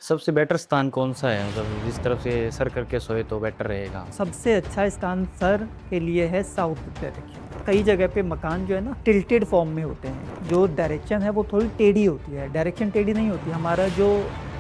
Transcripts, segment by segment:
सबसे बेटर स्थान कौन-सा है? मतलब जिस तरफ से सर करके सोए तो बेटर रहेगा। सबसे अच्छा स्थान सर के लिए है साउथ डायरेक्शन। कई जगह पे मकान जो है ना टिल्टेड फॉर्म में होते हैं, जो डायरेक्शन है वो थोड़ी टेढ़ी होती है। डायरेक्शन टेढ़ी नहीं होती, हमारा जो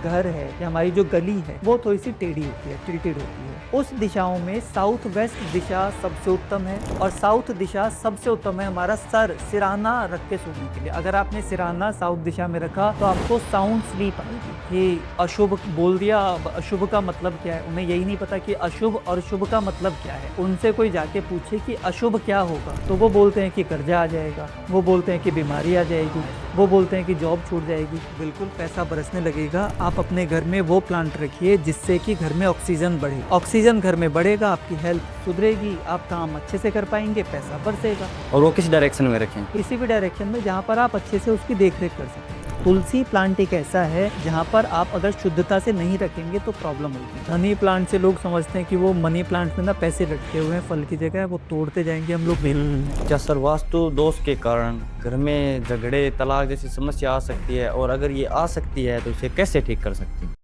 घर है या हमारी जो गली है वो थोड़ी सी टेढ़ी होती है, टिल्टेड होती है। उस दिशाओं में साउथ वेस्ट दिशा सबसे उत्तम है, और साउथ दिशा सबसे उत्तम है हमारा सर सिराना रख के सोने के लिए। अगर आपने सिराना साउथ दिशा में रखा तो आपको साउंड स्लीप आएगी। ये अशुभ बोल दिया, अब अशुभ का मतलब क्या है? उन्हें यही नहीं पता कि अशुभ और शुभ का मतलब क्या है। उनसे कोई जाके पूछे कि अशुभ क्या होगा, तो वो बोलते हैं कि कर्जा आ जाएगा, वो बोलते हैं कि बीमारी आ जाएगी, वो बोलते हैं कि जॉब छूट जाएगी। बिल्कुल पैसा बरसने लगेगा। आप अपने घर में वो प्लांट रखिए जिससे कि घर में ऑक्सीजन बढ़े। ऑक्सीजन घर में बढ़ेगा, आपकी हेल्थ सुधरेगी, आप काम अच्छे से कर पाएंगे, पैसा बरसेगा। और वो किस डायरेक्शन में रखें? किसी भी डायरेक्शन में जहाँ पर आप अच्छे से उसकी देख रेख कर सकें। तुलसी प्लांट एक ऐसा है जहाँ पर आप अगर शुद्धता से नहीं रखेंगे तो प्रॉब्लम होगी। मनी प्लांट से लोग समझते हैं कि वो मनी प्लांट में ना पैसे लटके हुए हैं, फल की जगह वो तोड़ते जाएंगे हम लोग। क्या सर वास्तु दोष के कारण घर में झगड़े, तलाक जैसी समस्या आ सकती है? और अगर ये आ सकती है तो इसे कैसे ठीक कर सकते हैं?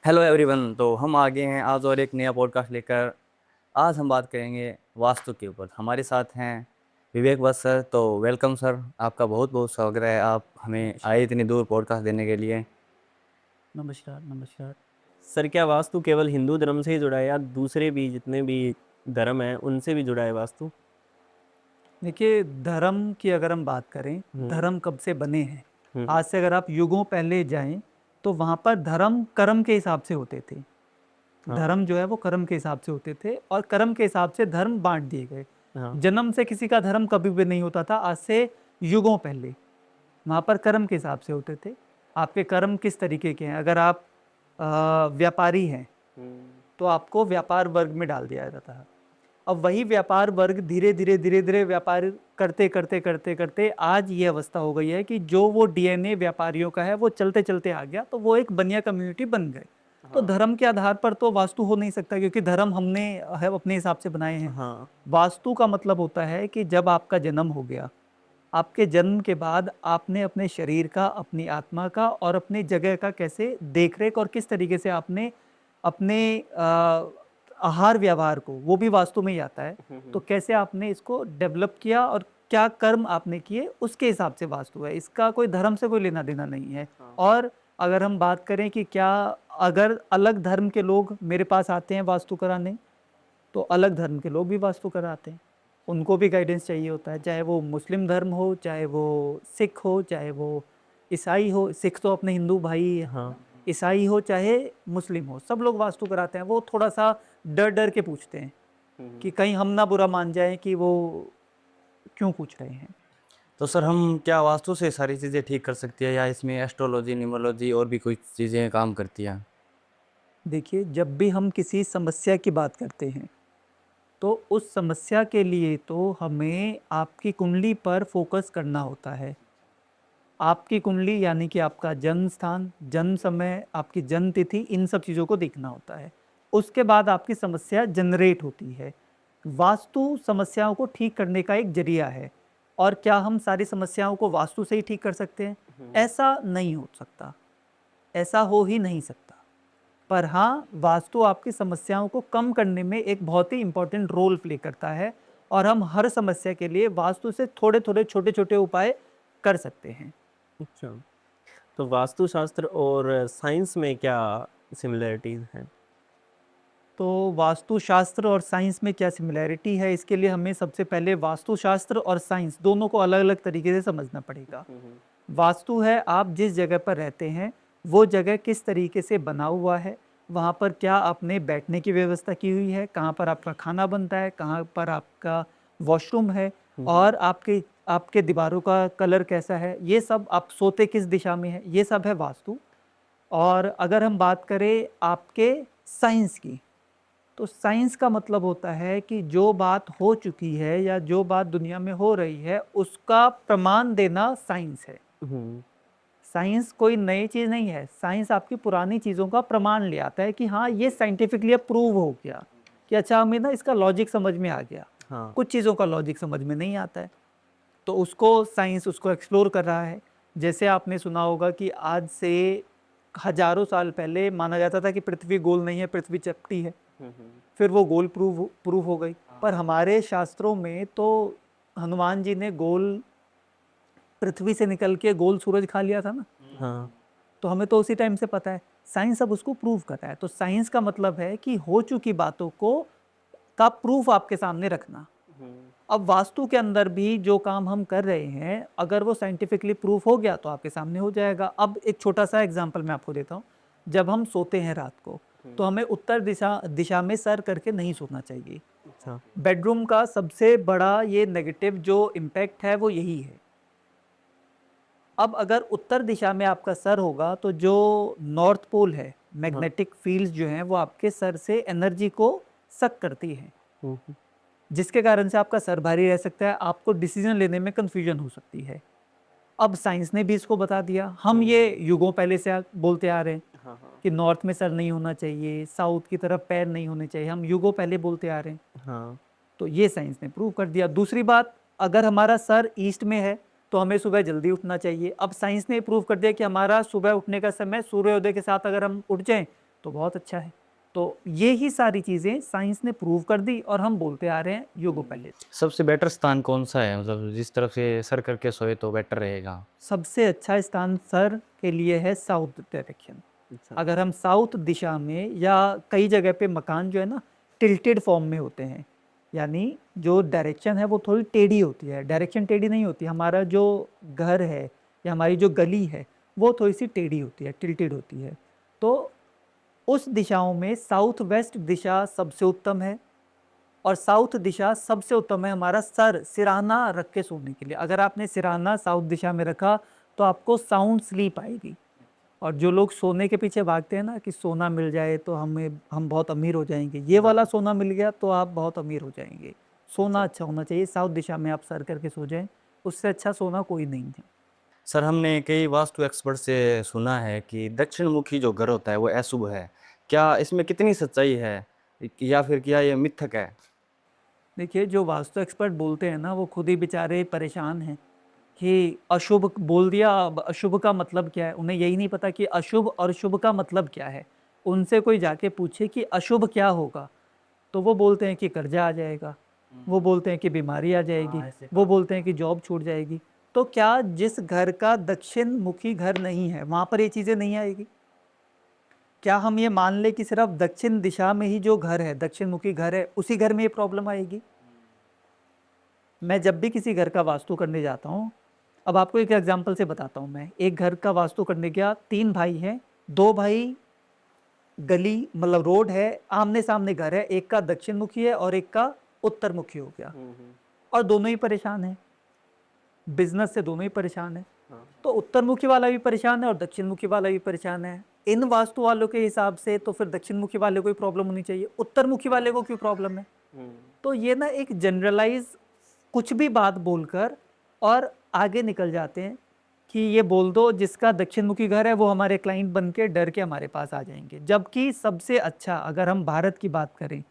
हेलो एवरीवन, तो हम आ गए हैं आज और एक नया पॉडकास्ट लेकर। आज हम बात करेंगे वास्तु के ऊपर। हमारे साथ हैं विवेक वत्स सर। तो वेलकम सर, आपका बहुत बहुत स्वागत है। आप हमें आए इतनी दूर पॉडकास्ट देने के लिए। नमस्कार नमस्कार। सर, क्या वास्तु केवल हिंदू धर्म से ही जुड़ा है या दूसरे भी जितने भी धर्म हैं उनसे भी जुड़ा है वास्तु? देखिए, धर्म की अगर हम बात करें, धर्म कब से बने हैं? आज से अगर आप युगों पहले जाएं तो वहाँ पर धर्म कर्म के हिसाब से होते थे। धर्म जो है वो कर्म के हिसाब से होते थे, और कर्म के हिसाब से धर्म बांट दिए गए। हाँ। जन्म से किसी का धर्म कभी भी नहीं होता था। आज से युगों पहले वहाँ पर कर्म के हिसाब से होते थे। आपके कर्म किस तरीके के हैं? अगर आप व्यापारी हैं तो आपको व्यापार वर्ग में डाल दिया जाता है। अब वही व्यापार वर्ग धीरे धीरे व्यापार करते करते करते करते आज ये अवस्था हो गई है कि जो वो डीएनए व्यापारियों का है वो चलते चलते आ गया, तो वो एक बनिया कम्युनिटी बन गए। तो धर्म के आधार पर तो वास्तु हो नहीं सकता, क्योंकि धर्म हमने है अपने हिसाब से बनाए हैं। हाँ। वास्तु का मतलब होता है कि जब आपका जन्म हो गया, आपके जन्म के बाद आपने अपने शरीर का, अपनी आत्मा का और अपनी जगह का कैसे देखरेख और किस तरीके से आपने अपने आहार व्यवहार को, वो भी वास्तु में ही आता है, तो कैसे आपने इसको डेवलप किया और क्या कर्म आपने किए, उसके हिसाब से वास्तु है। इसका कोई धर्म से कोई लेना देना नहीं है। और अगर हम बात करें कि क्या अगर अलग धर्म के लोग मेरे पास आते हैं वास्तु कराने, तो अलग धर्म के लोग भी वास्तु कराते हैं। उनको भी गाइडेंस चाहिए होता है, चाहे वो मुस्लिम धर्म हो, चाहे वो सिख हो, चाहे वो ईसाई हो। सिख तो अपने हिंदू भाई, हाँ। ईसाई हो चाहे मुस्लिम हो, सब लोग वास्तु कराते हैं। वो थोड़ा सा डर डर के पूछते हैं कि कहीं हम ना बुरा मान जाएं कि वो क्यों पूछ रहे हैं। तो सर हम क्या वास्तु से सारी चीज़ें ठीक कर सकती है, या इसमें एस्ट्रोलॉजी, न्यूमरोलॉजी और भी कुछ चीज़ें काम करती हैं? देखिए, जब भी हम किसी समस्या की बात करते हैं तो उस समस्या के लिए तो हमें आपकी कुंडली पर फोकस करना होता है। आपकी कुंडली यानी कि आपका जन्म स्थान, जन्म समय, आपकी जन्म तिथि, इन सब चीज़ों को देखना होता है। उसके बाद आपकी समस्या जनरेट होती है। वास्तु समस्याओं को ठीक करने का एक जरिया है। और क्या हम सारी समस्याओं को वास्तु से ही ठीक कर सकते हैं? ऐसा नहीं हो सकता, ऐसा हो ही नहीं सकता। पर हाँ, वास्तु आपकी समस्याओं को कम करने में एक बहुत ही इम्पोर्टेंट रोल प्ले करता है, और हम हर समस्या के लिए वास्तु से थोड़े थोड़े छोटे छोटे उपाय कर सकते हैं। अच्छा, तो वास्तुशास्त्र और साइंस में क्या सिमिलरिटीज हैं? तो वास्तुशास्त्र और साइंस में क्या सिमिलैरिटी है, इसके लिए हमें सबसे पहले वास्तुशास्त्र और साइंस दोनों को अलग अलग तरीके से समझना पड़ेगा। वास्तु है आप जिस जगह पर रहते हैं वो जगह किस तरीके से बना हुआ है, वहाँ पर क्या आपने बैठने की व्यवस्था की हुई है, कहाँ पर आपका खाना बनता है, कहाँ पर आपका वॉशरूम है, और आपके आपके दीवारों का कलर कैसा है, ये सब, आप सोते किस दिशा में है, ये सब है वास्तु। और अगर हम बात करें आपके साइंस की, तो साइंस का मतलब होता है कि जो बात हो चुकी है या जो बात दुनिया में हो रही है उसका प्रमाण देना साइंस है। साइंस कोई नई चीज़ नहीं है। साइंस आपकी पुरानी चीज़ों का प्रमाण ले आता है कि हाँ, ये साइंटिफिकली प्रूव हो गया, कि अच्छा हमें ना इसका लॉजिक समझ में आ गया। हाँ। कुछ चीज़ों का लॉजिक समझ में नहीं आता है, तो उसको साइंस उसको एक्सप्लोर कर रहा है। जैसे आपने सुना होगा कि आज से हजारों साल पहले माना जाता था कि पृथ्वी गोल नहीं है, पृथ्वी चपटी है। फिर वो गोल प्रूव हो गई। पर हमारे शास्त्रों में तो हनुमान जी ने गोल पृथ्वी से निकल के गोल सूरज खा लिया था ना। हाँ। तो हमें तो उसी टाइम से पता है। साइंस अब उसको प्रूव कर रहा है। तो साइंस का मतलब है कि हो चुकी बातों को का प्रूफ आपके सामने रखना। अब वास्तु के अंदर भी जो काम हम कर रहे हैं, अगर वो साइंटिफिकली प्रूफ हो गया तो आपके सामने हो जाएगा। अब एक छोटा सा एग्जांपल मैं आपको देता हूँ। जब हम सोते हैं रात को, तो हमें उत्तर दिशा में सर करके नहीं सोना चाहिए। अच्छा। बेडरूम का सबसे बड़ा ये नेगेटिव जो इम्पैक्ट है वो यही है। अब अगर उत्तर दिशा में आपका सर होगा तो जो नॉर्थ पोल है, मैग्नेटिक फील्ड जो हैं वो आपके सर से एनर्जी को सक करती है, जिसके कारण से आपका सर भारी रह सकता है, आपको डिसीजन लेने में कंफ्यूजन हो सकती है। अब साइंस ने भी इसको बता दिया। हम ये युगों पहले से बोलते आ रहे हैं कि नॉर्थ में सर नहीं होना चाहिए, साउथ की तरफ पैर नहीं होने चाहिए, हम युगों पहले बोलते आ रहे हैं। हाँ। तो ये साइंस ने प्रूव कर दिया। दूसरी बात, अगर हमारा सर ईस्ट में है तो हमें सुबह जल्दी उठना चाहिए। अब साइंस ने प्रूव कर दिया कि हमारा सुबह उठने का समय सूर्योदय के साथ अगर हम उठ जाएं तो बहुत अच्छा है। तो ये ही सारी चीज़ें साइंस ने प्रूव कर दी और हम बोलते आ रहे हैं युगों पहले से। सबसे बेटर स्थान कौन सा है, मतलब जिस तरफ से सर करके सोए तो बेटर रहेगा? सबसे अच्छा स्थान सर के लिए है साउथ डायरेक्शन। अच्छा। अगर हम साउथ दिशा में, या कई जगह पे मकान जो है ना टिल्टेड फॉर्म में होते हैं, यानी जो डायरेक्शन है वो थोड़ी टेढ़ी होती है। डायरेक्शन टेढ़ी नहीं होती, हमारा जो घर है या हमारी जो गली है वो थोड़ी सी टेढ़ी होती है, टिल्टेड होती है। तो उस दिशाओं में साउथ वेस्ट दिशा सबसे उत्तम है। और साउथ दिशा सबसे उत्तम है हमारा सर सिराना रख के सोने के लिए। अगर आपने सिराना साउथ दिशा में रखा तो आपको साउंड स्लीप आएगी। और जो लोग सोने के पीछे भागते हैं ना कि सोना मिल जाए तो हम बहुत अमीर हो जाएंगे, ये वाला सोना मिल गया तो आप बहुत अमीर हो जाएंगे। सोना अच्छा होना चाहिए, साउथ दिशा में आप सर करके सो जाएं, उससे अच्छा सोना कोई नहीं है। सर, हमने कई वास्तु एक्सपर्ट से सुना है कि दक्षिण मुखी जो घर होता है वो अशुभ है। क्या इसमें कितनी सच्चाई है, या फिर क्या ये मिथक है? देखिए, जो वास्तु एक्सपर्ट बोलते हैं ना वो खुद ही बेचारे परेशान हैं कि अशुभ बोल दिया। अब अशुभ का मतलब क्या है, उन्हें यही नहीं पता कि अशुभ और शुभ का मतलब क्या है। उनसे कोई जाके पूछे कि अशुभ क्या होगा तो वो बोलते हैं कि कर्जा आ जाएगा, वो बोलते हैं कि बीमारी आ जाएगी, वो बोलते हैं कि जॉब छूट जाएगी। तो क्या जिस घर का दक्षिण मुखी घर नहीं है वहां पर ये चीजें नहीं आएगी? क्या हम ये मान ले कि सिर्फ दक्षिण दिशा में ही जो घर है, दक्षिण मुखी घर है, उसी घर में ये प्रॉब्लम आएगी? मैं जब भी किसी घर का वास्तु करने जाता हूँ, अब आपको एक एग्जांपल से बताता हूँ। मैं एक घर का वास्तु करने गया, 3 भाई हैं, 2 भाई गली मतलब रोड है, आमने सामने घर है, एक का दक्षिण मुखी है और एक का उत्तर मुखी हो गया, और दोनों ही परेशान हैं, बिजनेस से दोनों ही परेशान है। तो उत्तर मुखी वाला भी परेशान है और दक्षिण मुखी वाला भी परेशान है। इन वास्तु वालों के हिसाब से तो फिर दक्षिण मुखी वाले को ही प्रॉब्लम होनी चाहिए, उत्तर मुखी वाले को क्यों प्रॉब्लम है? तो ये ना एक जनरलाइज कुछ भी बात बोलकर और आगे निकल जाते हैं कि ये बोल दो जिसका दक्षिण मुखी घर है वो हमारे क्लाइंट बन के डर के हमारे पास आ जाएंगे। जबकि सबसे अच्छा, अगर हम भारत की बात करें,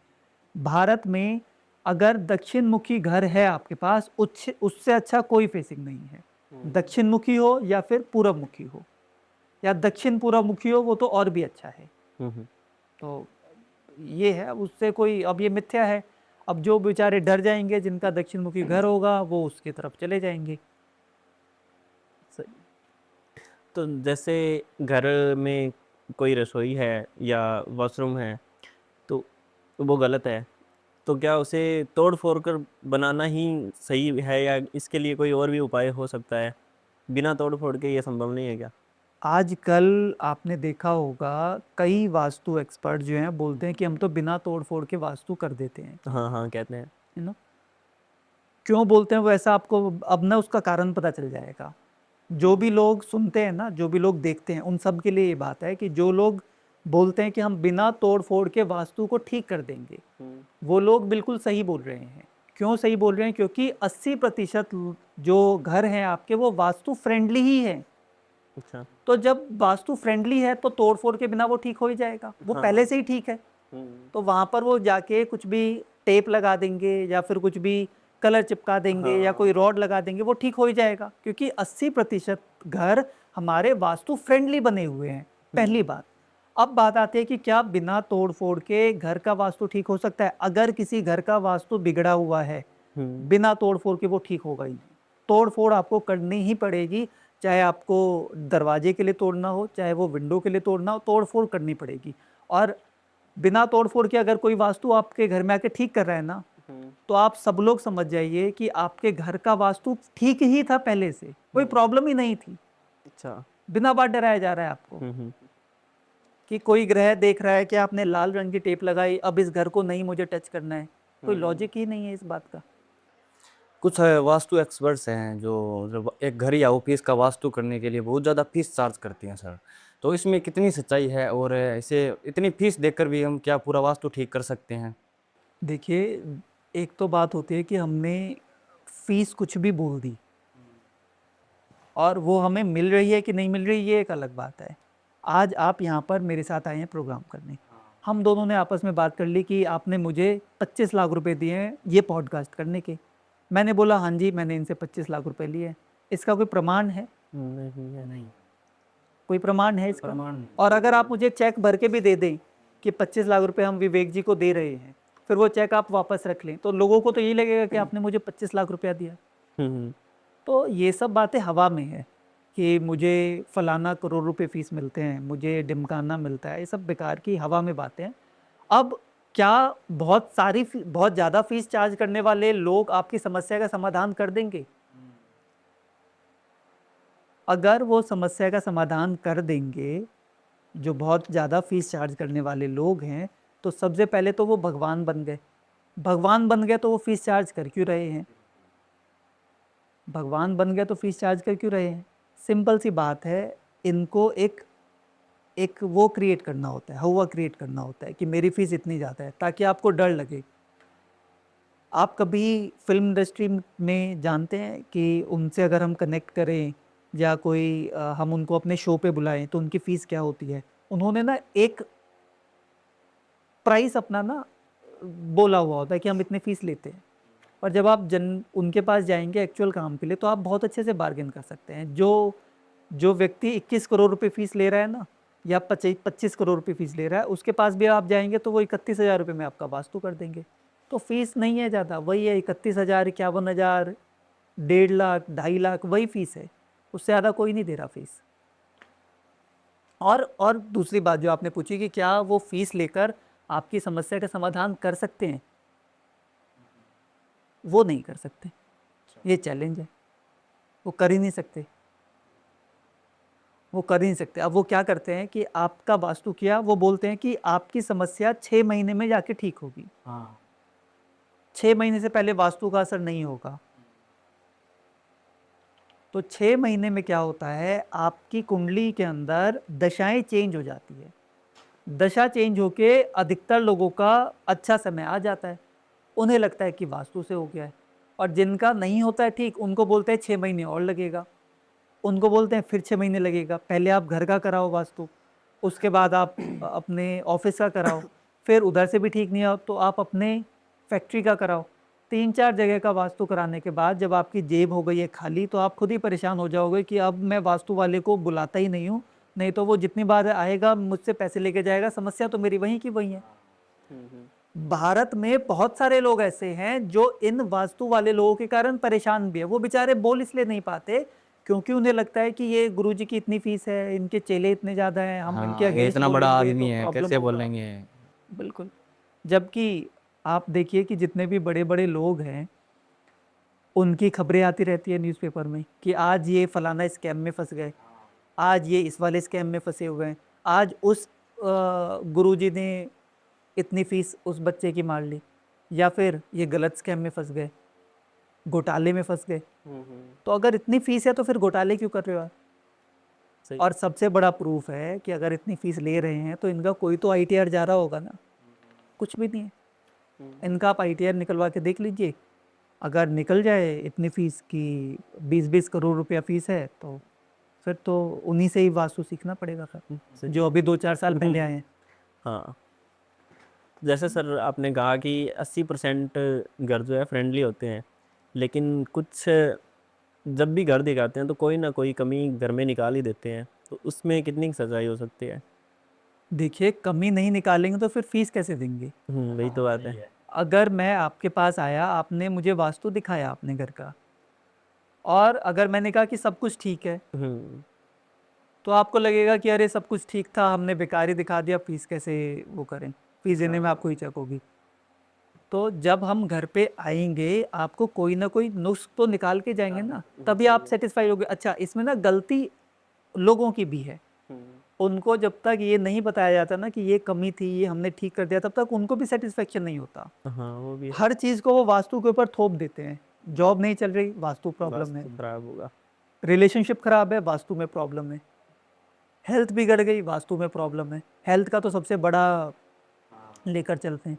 भारत में अगर दक्षिण मुखी घर है आपके पास, उससे अच्छा कोई फेसिंग नहीं है। दक्षिण मुखी हो या फिर पूरब मुखी हो या दक्षिण पूरब मुखी हो, वो तो और भी अच्छा है। तो ये है, उससे कोई, अब ये मिथ्या है। अब जो बेचारे डर जाएंगे जिनका दक्षिण मुखी घर होगा वो उसकी तरफ चले जाएंगे। तो जैसे घर में कोई रसोई है या वॉशरूम है तो वो गलत है, तो क्या उसे तोड़ फोड़ कर बनाना ही सही है, या इसके लिए कोई और भी उपाय हो सकता है? बिना तोड़ फोड़ के ये संभव नहीं है क्या? आजकल आपने देखा होगा कई वास्तु एक्सपर्ट जो हैं बोलते हैं कि हम तो बिना तोड़ फोड़ के वास्तु कर देते हैं, हाँ हाँ, कहते हैं। You know. क्यों बोलते हैं वो ऐसा, आपको अब ना उसका कारण पता चल जाएगा। जो भी लोग सुनते हैं ना, जो भी लोग देखते हैं, उन सब के लिए ये बात है कि जो लोग बोलते हैं कि हम बिना तोड़ फोड़ के वास्तु को ठीक कर देंगे, वो लोग बिल्कुल सही बोल रहे हैं। क्यों सही बोल रहे हैं? क्योंकि 80% जो घर हैं आपके वो वास्तु फ्रेंडली ही है। अच्छा। तो जब वास्तु फ्रेंडली है तो तोड़ फोड़ के बिना वो ठीक हो ही जाएगा, वो पहले से ही ठीक है। तो वहां पर वो जाके कुछ भी टेप लगा देंगे या फिर कुछ भी कलर चिपका देंगे या कोई रॉड लगा देंगे, वो ठीक हो ही जाएगा, क्योंकि 80% घर हमारे वास्तु फ्रेंडली बने हुए हैं, पहली बात। अब बात आती है कि क्या बिना तोड़ फोड़ के घर का वास्तु ठीक हो सकता है? अगर किसी घर का वास्तु बिगड़ा हुआ है, बिना तोड़ फोड़ के वो ठीक होगा ही। तोड़ फोड़ आपको करनी ही पड़ेगी, चाहे आपको दरवाजे के लिए तोड़ना हो, चाहे वो विंडो के लिए तोड़ना हो, तोड़ फोड़ करनी पड़ेगी। और बिना तोड़ फोड़ के अगर कोई वास्तु आपके घर में आके ठीक कर रहा है ना, तो आप सब लोग समझ जाइए कि आपके घर का वास्तु ठीक ही था पहले से, कोई प्रॉब्लम ही नहीं थी। अच्छा। बिना बात डराया जा रहा है आपको कि कोई ग्रह देख रहा है कि आपने लाल रंग की टेप लगाई, अब इस घर को नहीं मुझे टच करना है। कोई लॉजिक ही नहीं है इस बात का। कुछ वास्तु एक्सपर्ट्स हैं जो एक घर या ऑफिस का वास्तु करने के लिए बहुत ज़्यादा फीस चार्ज करती हैं सर, तो इसमें कितनी सच्चाई है और इसे इतनी फीस देकर भी हम क्या पूरा वास्तु ठीक कर सकते हैं? देखिए, एक तो बात होती है कि हमने फीस कुछ भी बोल दी और वो हमें मिल रही है कि नहीं मिल रही, ये एक अलग बात है। आज आप यहाँ पर मेरे साथ आए हैं प्रोग्राम करने, हम दोनों ने आपस में बात कर ली कि आपने मुझे 25 लाख रुपए दिए हैं ये पॉडकास्ट करने के। मैंने बोला हाँ जी, मैंने इनसे 25 लाख रुपए लिए हैं। इसका कोई प्रमाण है? नहीं। कोई प्रमाण है इसका? प्रमाण नहीं। और अगर आप मुझे चेक भर के भी दे दें कि 25 लाख रुपए हम विवेक जी को दे रहे हैं, फिर वो चेक आप वापस रख लें, तो लोगों को तो यही लगेगा कि आपने मुझे 25 लाख रुपया दिया। तो ये सब बातें हवा में है कि मुझे फलाना करोड़ रुपए फीस मिलते हैं, मुझे ढिमकाना मिलता है, ये सब बेकार की हवा में बातें हैं। अब क्या बहुत ज़्यादा फीस चार्ज करने वाले लोग आपकी समस्या का समाधान कर देंगे? अगर वो समस्या का समाधान कर देंगे, जो बहुत ज़्यादा फीस चार्ज करने वाले लोग हैं, तो सबसे पहले तो वो भगवान बन गए। भगवान बन गए तो वो फीस चार्ज कर क्यों रहे हैं? भगवान बन गए तो फीस चार्ज कर क्यों रहे हैं? सिंपल सी बात है, इनको एक वो क्रिएट करना होता है, हवा क्रिएट करना होता है कि मेरी फीस इतनी ज़्यादा है, ताकि आपको डर लगे। आप कभी फिल्म इंडस्ट्री में जानते हैं कि उनसे अगर हम कनेक्ट करें या कोई हम उनको अपने शो पे बुलाएं तो उनकी फ़ीस क्या होती है? उन्होंने ना एक प्राइस अपना ना बोला हुआ होता है कि हम इतने फ़ीस लेते हैं, और जब आप उनके पास जाएंगे एक्चुअल काम के लिए, तो आप बहुत अच्छे से बार्गेन कर सकते हैं। जो व्यक्ति 21 करोड़ रुपए फीस ले रहा है ना, या 25 करोड़ रुपए फीस ले रहा है, उसके पास भी आप जाएंगे तो वो 31,000 रुपये में आपका वास्तु कर देंगे। तो फीस नहीं है ज़्यादा, वही है 31,000, 51,000, 1.5 लाख, 2.5 लाख, वही फीस है, उससे ज़्यादा कोई नहीं दे रहा फीस। और दूसरी बात जो आपने पूछी कि क्या वो फीस लेकर आपकी समस्या का समाधान कर सकते हैं, वो नहीं कर सकते, ये चैलेंज है, वो कर ही नहीं सकते, वो कर ही नहीं सकते। अब वो क्या करते हैं कि आपका वास्तु किया, वो बोलते हैं कि आपकी समस्या 6 महीने में जाके ठीक होगी। 6 महीने से पहले वास्तु का असर नहीं होगा। तो 6 महीने में क्या होता है, आपकी कुंडली के अंदर दशाएं चेंज हो जाती है। दशा चेंज होके अधिकतर लोगों का अच्छा समय आ जाता है, उन्हें लगता है कि वास्तु से हो गया है। और जिनका नहीं होता है ठीक, उनको बोलते हैं 6 महीने और लगेगा, उनको बोलते हैं फिर 6 महीने लगेगा। पहले आप घर का कराओ वास्तु, उसके बाद आप अपने ऑफिस का कराओ, फिर उधर से भी ठीक नहीं हो तो आप अपने फैक्ट्री का कराओ। 3-4 जगह का वास्तु कराने के बाद जब आपकी जेब हो गई है खाली, तो आप खुद ही परेशान हो जाओगे कि अब मैं वास्तु वाले को बुलाता ही नहीं हूँ, नहीं तो वो जितनी बार आएगा मुझसे पैसे लेके जाएगा, समस्या तो मेरी वहीं की वहीं है। भारत में बहुत सारे लोग ऐसे हैं जो इन वास्तु वाले लोगों के कारण परेशान भी है। वो बेचारे बोल इसलिए नहीं पाते क्योंकि उन्हें लगता है कि ये गुरुजी की इतनी फीस है, इनके चेले इतने ज़्यादा हैं, हम इनके ये अगेंस्ट इतना बड़ा बोलेंगे आदमी तो है, प्रॉब्लम कैसे होगा। बोलेंगे? बिल्कुल। जबकि आप देखिए कि जितने भी बड़े बड़े लोग हैं, उनकी खबरें आती रहती है न्यूज़पेपर में कि आज ये फलाना स्कैम में फंस गए, आज ये इस वाले स्कैम में फंसे हुए हैं, आज उस गुरुजी ने इतनी फीस उस बच्चे की मार ली, या फिर ये गलत स्कैम में फंस गए, घोटाले में फंस गए। तो अगर इतनी फीस है तो फिर घोटाले क्यों कर रहे हो आप? सही। और सबसे बड़ा प्रूफ है कि अगर इतनी फीस ले रहे हैं तो इनका कोई तो ITR जा रहा होगा ना, कुछ भी नहीं है। इनका आप ITR निकलवा के देख लीजिए, अगर निकल जाए इतनी फीस की 20-20 करोड़ रुपया फीस है, तो फिर तो उन्हीं से ही वास्तु सीखना पड़ेगा फिर, जो अभी 2-4 साल पहले आए हैं। हाँ, जैसे सर आपने कहा कि 80% घर जो है फ्रेंडली होते हैं, लेकिन कुछ जब भी घर दिखाते हैं तो कोई ना कोई कमी घर में निकाल ही देते हैं, तो उसमें कितनी सच्चाई हो सकती है? देखिए, कमी नहीं निकालेंगे तो फिर फीस कैसे देंगे? वही तो बात है। अगर मैं आपके पास आया, आपने मुझे वास्तु दिखाया अपने घर का, और अगर मैंने कहा कि सब कुछ ठीक है, हम्म तो आपको लगेगा कि अरे सब कुछ ठीक था, हमने बेकार ही दिखा दिया, फीस कैसे वो करें, फीस देने में आपको हिचक होगी। तो जब हम घर पे आएंगे, आपको कोई ना कोई नुस्ख तो निकाल के जाएंगे ना, तभी आप सेटिस्फाइड होगे। अच्छा, इसमें ना गलती लोगों की भी है। उनको जब तक ये नहीं बताया जाता ना कि ये कमी थी, ये हमने ठीक कर दिया, तब तक उनको भी सेटिस्फेक्शन नहीं होता। हाँ, वो भी है। हर चीज़ को वो वास्तु के ऊपर थोप देते हैं। जॉब नहीं चल रही, वास्तु प्रॉब्लम है। वास्तु खराब होगा। रिलेशनशिप खराब है, वास्तु में प्रॉब्लम है। हेल्थ बिगड़ गई, वास्तु में प्रॉब्लम है। हेल्थ का तो सबसे बड़ा लेकर चलते हैं।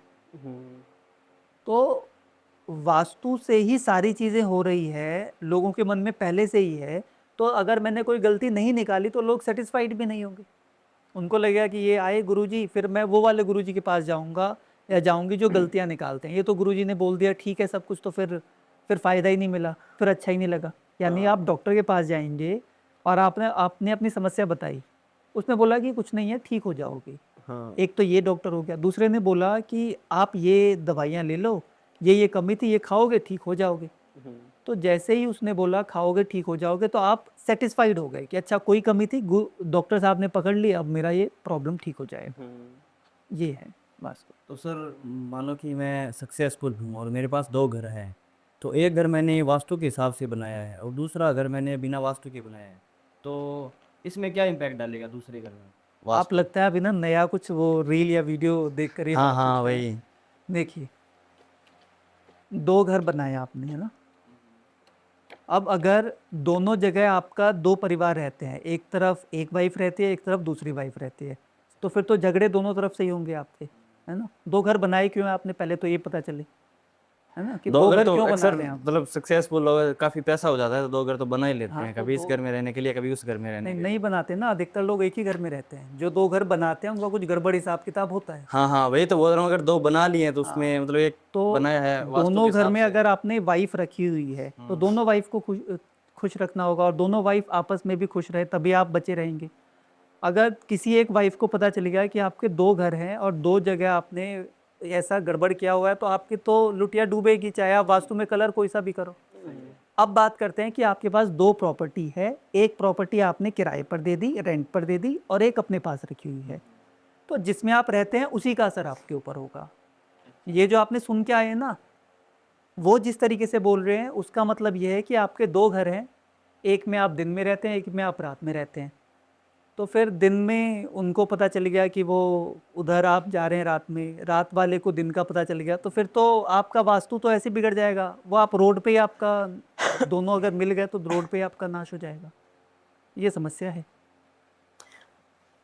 तो वास्तु से ही सारी चीज़ें हो रही है, लोगों के मन में पहले से ही है। तो अगर मैंने कोई गलती नहीं निकाली तो लोग सेटिस्फाइड भी नहीं होंगे। उनको लगेगा कि ये आए गुरुजी, फिर मैं वो वाले गुरुजी के पास जाऊंगा या जाऊंगी जो गलतियां निकालते हैं। ये तो गुरुजी ने बोल दिया ठीक है सब कुछ, तो फिर फ़ायदा ही नहीं मिला, फिर अच्छा ही नहीं लगा। यानी आप डॉक्टर के पास जाएंगे और आपने आपने अपनी समस्या बताई, उसने बोला कि कुछ नहीं है, ठीक हो जाओगे। हाँ। एक तो ये डॉक्टर हो गया, दूसरे ने बोला कि आप ये दवाइयाँ ले लो, ये कमी थी, ये खाओगे ठीक हो जाओगे। तो जैसे ही उसने बोला खाओगे ठीक हो जाओगे, तो आप सेटिस्फाइड हो गए कि अच्छा कोई कमी थी, डॉक्टर साहब ने पकड़ ली, अब मेरा ये प्रॉब्लम ठीक हो जाएगा। ये है बस। तो सर मानो कि मैं सक्सेसफुल हूँ और मेरे पास दो घर हैं, तो एक घर मैंने वास्तु के हिसाब से बनाया है और दूसरा घर मैंने बिना वास्तु के बनाया है, तो इसमें क्या इम्पैक्ट डालेगा दूसरे घर में आप वास्तु? लगता है अभी ना नया कुछ वो रील या वीडियो देख कर ये हाँ बात हाँ पूछ रहे हैं। वही। देखिए, दो घर बनाए आपने, है ना? अब अगर दोनों जगह आपका दो परिवार रहते हैं, एक तरफ एक वाइफ रहती है, एक तरफ दूसरी वाइफ रहती है, तो फिर तो झगड़े दोनों तरफ से ही होंगे आपके, है ना? दो घर बनाए क्यों हैं आपने, पहले तो ये पता चले, है ना, कि दो दो घर घर तो क्यों बना अक्सर रहे हैं आप? मतलब सक्सेसफुल लोग काफ़ी पैसा हो जाता है तो दो घर तो बना ही लेते हाँ, हैं, तो कभी इस दो घर में रहने के लिए कभी उस घर में रहने नहीं के नहीं लिए। बनाते ना, अधिकतर लोग एक ही घर में रहते हैं। जो दो घर बनाते हैं उनका कुछ गड़बड़ हिसाब किताब होता है। हाँ हाँ वही तो बोल रहा हूँ, अगर दो बना लिए हैं तो हाँ, उसमें मतलब एक तो बनाया है वास्तु के दोनों घर हिसाब में से। अगर आपने वाइफ रखी हुई है तो दोनों वाइफ को खुश खुश रखना होगा, और दोनों वाइफ आपस में भी खुश रहे, तभी आप बचे रहेंगे। अगर किसी एक वाइफ को पता चल गया कि आपके दो घर हैं और दो जगह आपने ऐसा गड़बड़ किया हुआ है, तो आपकी तो लुटिया डूबेगी, चाहे आप वास्तु में कलर कोई सा भी करो। अब बात करते हैं कि आपके पास दो प्रॉपर्टी है, एक प्रॉपर्टी आपने किराए पर दे दी, रेंट पर दे दी, और एक अपने पास रखी हुई है। तो जिसमें आप रहते हैं उसी का असर आपके ऊपर होगा। ये जो आपने सुन के आए हैं ना, वो जिस तरीके से बोल रहे हैं उसका मतलब ये है कि आपके दो घर हैं, एक में आप दिन में रहते हैं, एक में आप रात में रहते हैं। तो फिर दिन में उनको पता चल गया कि वो उधर आप जा रहे हैं रात में, रात वाले को दिन का पता चल गया, तो फिर तो आपका वास्तु तो ऐसे बिगड़ जाएगा। वो आप रोड पे ही आपका दोनों अगर मिल गए तो रोड पे ही आपका नाश हो जाएगा। ये समस्या है।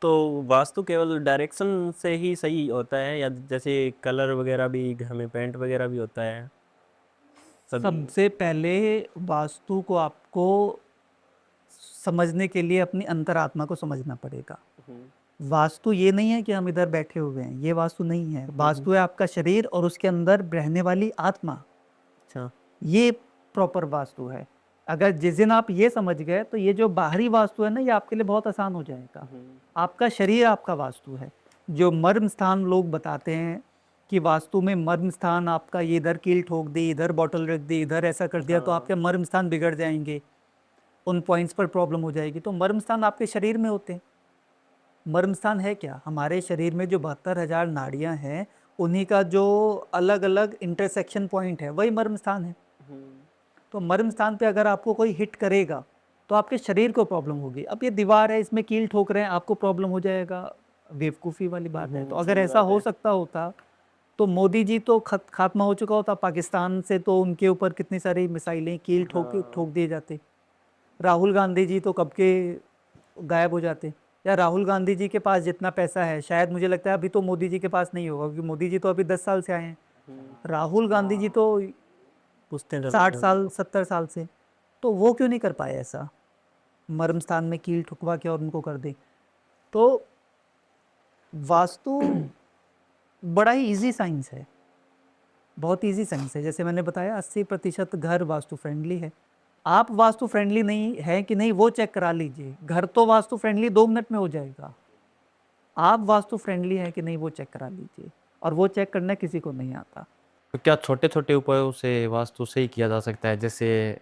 तो वास्तु केवल डायरेक्शन से ही सही होता है, या जैसे कलर वगैरह भी घर में पेंट वगैरह भी होता है? सब। सबसे पहले वास्तु को आपको समझने के लिए अपनी अंतरात्मा को समझना पड़ेगा। वास्तु ये नहीं है कि हम इधर बैठे हुए हैं, ये वास्तु नहीं है। वास्तु है आपका शरीर और उसके अंदर रहने वाली आत्मा, अच्छा। ये प्रॉपर वास्तु है। अगर जिस दिन आप ये समझ गए तो ये जो बाहरी वास्तु है ना, ये आपके लिए बहुत आसान हो जाएगा। आपका शरीर आपका वास्तु है। जो मर्म स्थान लोग बताते हैं कि वास्तु में मर्म स्थान आपका, ये इधर कील ठोक दी, इधर बॉटल रख दी, इधर ऐसा कर दिया, तो आपके मर्म स्थान बिगड़ जाएंगे, उन पॉइंट्स पर प्रॉब्लम हो जाएगी। तो मर्म स्थान आपके शरीर में होते हैं। मर्म स्थान है क्या? हमारे शरीर में जो 72,000 नाड़ियां हैं, उन्हीं का जो अलग अलग इंटरसेक्शन पॉइंट है, वही मर्म स्थान है। तो मर्म स्थान पे अगर आपको कोई हिट करेगा तो आपके शरीर को प्रॉब्लम होगी। अब ये दीवार है, इसमें कील ठोक रहे हैं, आपको प्रॉब्लम हो जाएगा, बेवकूफ़ी वाली बात है। तो अगर ऐसा हो सकता होता तो मोदी जी तो खात्मा हो चुका होता। पाकिस्तान से तो उनके ऊपर कितनी सारी मिसाइलें कील ठोक दिए जाते। राहुल गांधी जी तो कब के गायब हो जाते। या राहुल गांधी जी के पास जितना पैसा है, शायद मुझे लगता है अभी तो मोदी जी के पास नहीं होगा, क्योंकि मोदी जी तो अभी 10 साल से आए हैं। राहुल गांधी जी तो पूछते हैं 60 साल 70 साल से, तो वो क्यों नहीं कर पाए ऐसा, मर्म स्थान में कील ठुकवा के और उनको कर दे। तो वास्तु बड़ा ही इजी साइंस है। बहुत इजी साइंस है। जैसे मैंने बताया 80% घर वास्तु फ्रेंडली है। आप वास्तु फ्रेंडली नहीं है कि नहीं वो चेक करा लीजिए। घर तो वास्तु फ्रेंडली 2 मिनट में हो जाएगा। आप वास्तु फ्रेंडली है कि नहीं वो चेक करा लीजिए, और वो चेक करना किसी को नहीं आता। तो क्या छोटे छोटे उपायों से वास्तु सही किया जा सकता है? जैसे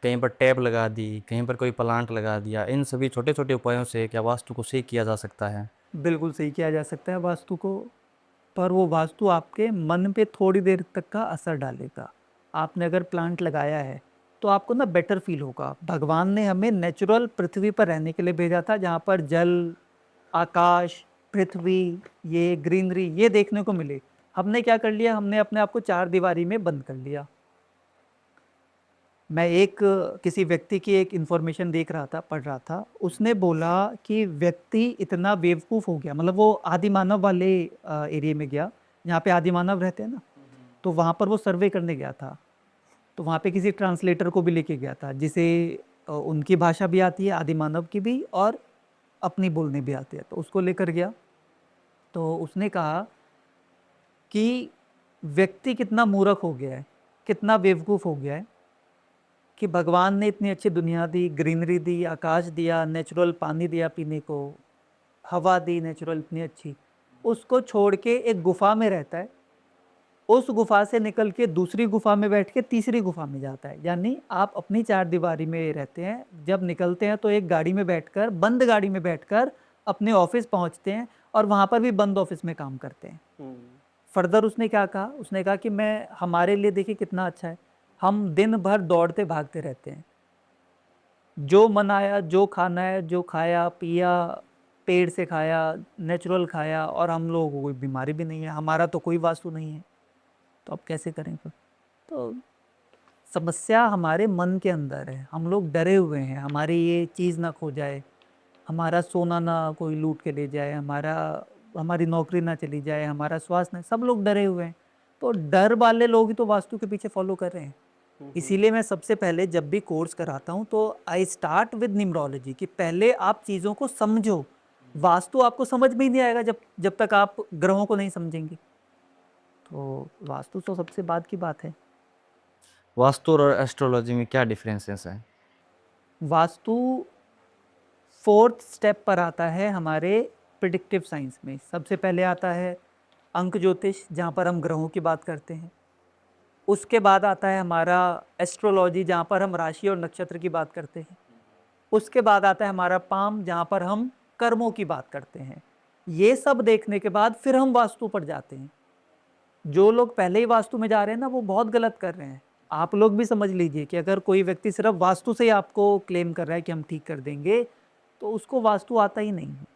कहीं पर टैब लगा दी, कहीं पर कोई प्लांट लगा दिया, इन सभी छोटे छोटे उपायों से क्या वास्तु को सही किया जा सकता है? बिल्कुल सही किया जा सकता है वास्तु को, पर वो वास्तु आपके मन पे थोड़ी देर तक का असर डालेगा। आपने अगर प्लांट लगाया है तो आपको ना बेटर फील होगा। भगवान ने हमें नेचुरल पृथ्वी पर रहने के लिए भेजा था, जहाँ पर जल, आकाश, पृथ्वी, ये ग्रीनरी ये देखने को मिले। हमने क्या कर लिया, हमने अपने आप को 4 दीवारी में बंद कर लिया। मैं किसी व्यक्ति की एक इन्फॉर्मेशन देख रहा था, पढ़ रहा था। उसने बोला कि व्यक्ति इतना बेवकूफ़ हो गया, मतलब वो आदिमानव वाले एरिया में गया जहाँ पे आदिमानव रहते हैं ना, तो वहाँ पर वो सर्वे करने गया था। तो वहाँ पे किसी ट्रांसलेटर को भी लेके गया था, जिसे उनकी भाषा भी आती है, आदिमानव की भी, और अपनी बोलनी भी आती है। तो उसको लेकर गया, तो उसने कहा कि व्यक्ति कितना मूर्ख हो गया है, कितना बेवकूफ़ हो गया है कि भगवान ने इतनी अच्छी दुनिया दी, ग्रीनरी दी, आकाश दिया, नेचुरल पानी दिया पीने को, हवा दी नेचुरल इतनी अच्छी, उसको छोड़ के एक गुफा में रहता है। उस गुफा से निकल के दूसरी गुफा में बैठ के तीसरी गुफा में जाता है। यानी आप अपनी 4 दीवारी में रहते हैं, जब निकलते हैं तो एक गाड़ी में बैठकर, बंद गाड़ी में बैठकर अपने ऑफिस पहुंचते हैं, और वहाँ पर भी बंद ऑफिस में काम करते हैं। फर्दर उसने क्या कहा, उसने कहा कि मैं, हमारे लिए देखिए कितना अच्छा है, हम दिन भर दौड़ते भागते रहते हैं, जो मन आया, जो खाना है, जो खाया पिया, पेड़ से खाया, नेचुरल खाया, और हम लोगों को कोई बीमारी भी नहीं है, हमारा तो कोई वास्तु नहीं है। तो अब कैसे करें फिर? तो समस्या हमारे मन के अंदर है। हम लोग डरे हुए हैं, हमारी ये चीज़ ना खो जाए, हमारा सोना ना कोई लूट के ले जाए, हमारी नौकरी ना चली जाए, हमारा स्वास्थ्य ना, सब लोग डरे हुए हैं। तो डर वाले लोग ही तो वास्तु के पीछे फॉलो कर रहे हैं। इसीलिए मैं सबसे पहले जब भी कोर्स कराता हूँ तो आई स्टार्ट विद न्यूमरोलॉजी, कि पहले आप चीज़ों को समझो। वास्तु आपको समझ में ही नहीं आएगा जब जब तक आप ग्रहों को नहीं समझेंगे। तो वास्तु तो सबसे बाद की बात है। वास्तु और एस्ट्रोलॉजी में क्या डिफरेंसेस है? वास्तु 4th स्टेप पर आता है हमारे प्रिडिक्टिव साइंस में। सबसे पहले आता है अंक ज्योतिष, जहाँ पर हम ग्रहों की बात करते हैं। उसके बाद आता है हमारा एस्ट्रोलॉजी, जहाँ पर हम राशि और नक्षत्र की बात करते हैं। उसके बाद आता है हमारा पाम, जहाँ पर हम कर्मों की बात करते हैं। ये सब देखने के बाद फिर हम वास्तु पर जाते हैं। जो लोग पहले ही वास्तु में जा रहे हैं ना, वो बहुत गलत कर रहे हैं। आप लोग भी समझ लीजिए कि अगर कोई व्यक्ति सिर्फ वास्तु से ही आपको क्लेम कर रहा है कि हम ठीक कर देंगे, तो उसको वास्तु आता ही नहीं है।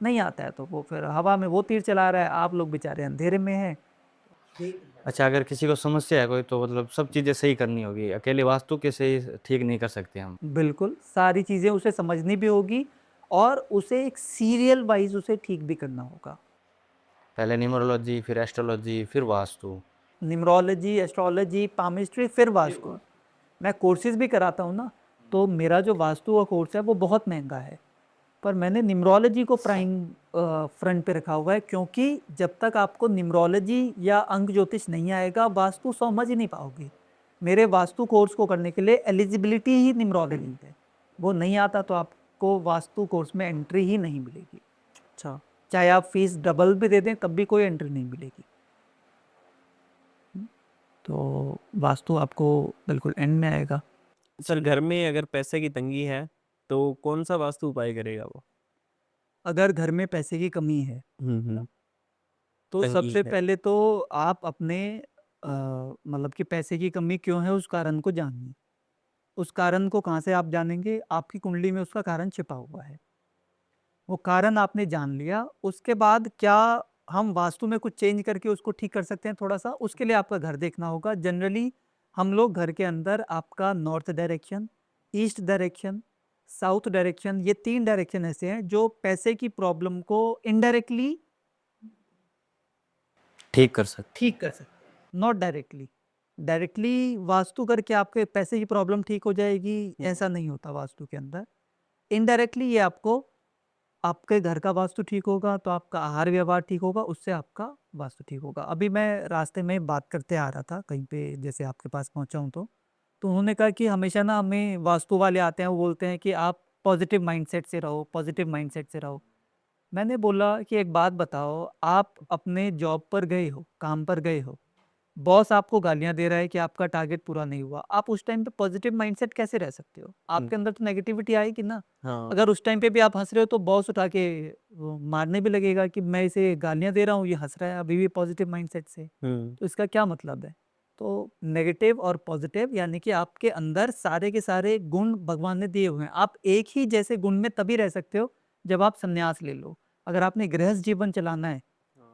नहीं आता है तो वो फिर हवा में वो तीर चला रहा है, आप लोग बेचारे अंधेरे में हैं। अच्छा, अगर किसी को समस्या है कोई, तो मतलब सब चीज़ें सही करनी होगी, अकेले वास्तु के से ही ठीक नहीं कर सकते हम? बिल्कुल, सारी चीज़ें उसे समझनी भी होगी, और उसे एक सीरियल वाइज उसे ठीक भी करना होगा। पहले न्यूमरोलॉजी, फिर एस्ट्रोलॉजी, फिर वास्तु। न्यूमरोलॉजी, एस्ट्रोलॉजी, पामिस्ट्री, फिर वास्तु। मैं कोर्सेज भी कराता हूँ ना, तो मेरा जो वास्तु का कोर्स है वो बहुत महंगा है, पर मैंने न्यूमरोलॉजी को प्राइम फ्रंट पे रखा हुआ है, क्योंकि जब तक आपको न्यूमरोलॉजी या अंक ज्योतिष नहीं आएगा, वास्तु समझ ही नहीं पाओगे। मेरे वास्तु कोर्स को करने के लिए एलिजिबिलिटी ही न्यूमरोलॉजी है। वो नहीं आता तो आपको वास्तु कोर्स में एंट्री ही नहीं मिलेगी। अच्छा, चाहे आप फीस डबल भी दे दें तब भी कोई एंट्री नहीं मिलेगी। तो वास्तु आपको बिल्कुल एंड में आएगा। सर घर में अगर पैसे की तंगी है तो कौन सा वास्तु उपाय करेगा वो? अगर घर में पैसे की कमी है तो तंगी सबसे है। पहले तो आप अपने मतलब कि पैसे की कमी क्यों है उस कारण को जानिए। उस कारण को कहाँ से आप जानेंगे? आपकी कुंडली में उसका कारण छिपा हुआ है। वो कारण आपने जान लिया, उसके बाद क्या हम वास्तु में कुछ चेंज करके उसको ठीक कर सकते हैं थोड़ा सा? उसके लिए आपका घर देखना होगा। जनरली हम लोग घर के अंदर आपका north direction, east direction, south direction, ये 3 डायरेक्शन ऐसे हैं जो पैसे की प्रॉब्लम को इनडायरेक्टली ठीक कर सकते। ठीक कर सकते हैं, नॉट डायरेक्टली। डायरेक्टली वास्तु करके आपके पैसे की प्रॉब्लम ठीक हो जाएगी, ऐसा नहीं होता वास्तु के अंदर। इनडायरेक्टली ये आपको आपके घर का वास्तु ठीक होगा तो आपका आहार व्यवहार ठीक होगा, उससे आपका वास्तु ठीक होगा। अभी मैं रास्ते में बात करते आ रहा था कहीं पे, जैसे आपके पास पहुंचा हूं, तो उन्होंने कहा कि हमेशा ना हमें वास्तु वाले आते हैं, वो बोलते हैं कि आप पॉजिटिव माइंडसेट से रहो, पॉजिटिव माइंडसेट से रहो। मैंने बोला कि एक बात बताओ, आप अपने जॉब पर गए हो, काम पर गए हो, बॉस आपको गालियां दे रहा है कि आपका टारगेट पूरा नहीं हुआ, आप उस टाइम पे पॉजिटिव माइंडसेट कैसे रह सकते हो? हम्म, आपके अंदर तो नेगेटिविटी आएगी ना। हाँ। अगर उस टाइम पे भी आप हंस रहे हो तो बॉस उठा के वो मारने भी लगेगा कि मैं इसे गालियां दे रहा हूँ, ये हंस रहा है अभी भी पॉजिटिव माइंडसेट से। हम्म। तो इसका क्या मतलब है? तो नेगेटिव और पॉजिटिव यानी कि आपके अंदर सारे के सारे गुण भगवान ने दिए हुए हैं। आप एक ही जैसे गुण में तभी रह सकते हो जब आप संन्यास ले लो। अगर आपने गृहस्थ जीवन चलाना है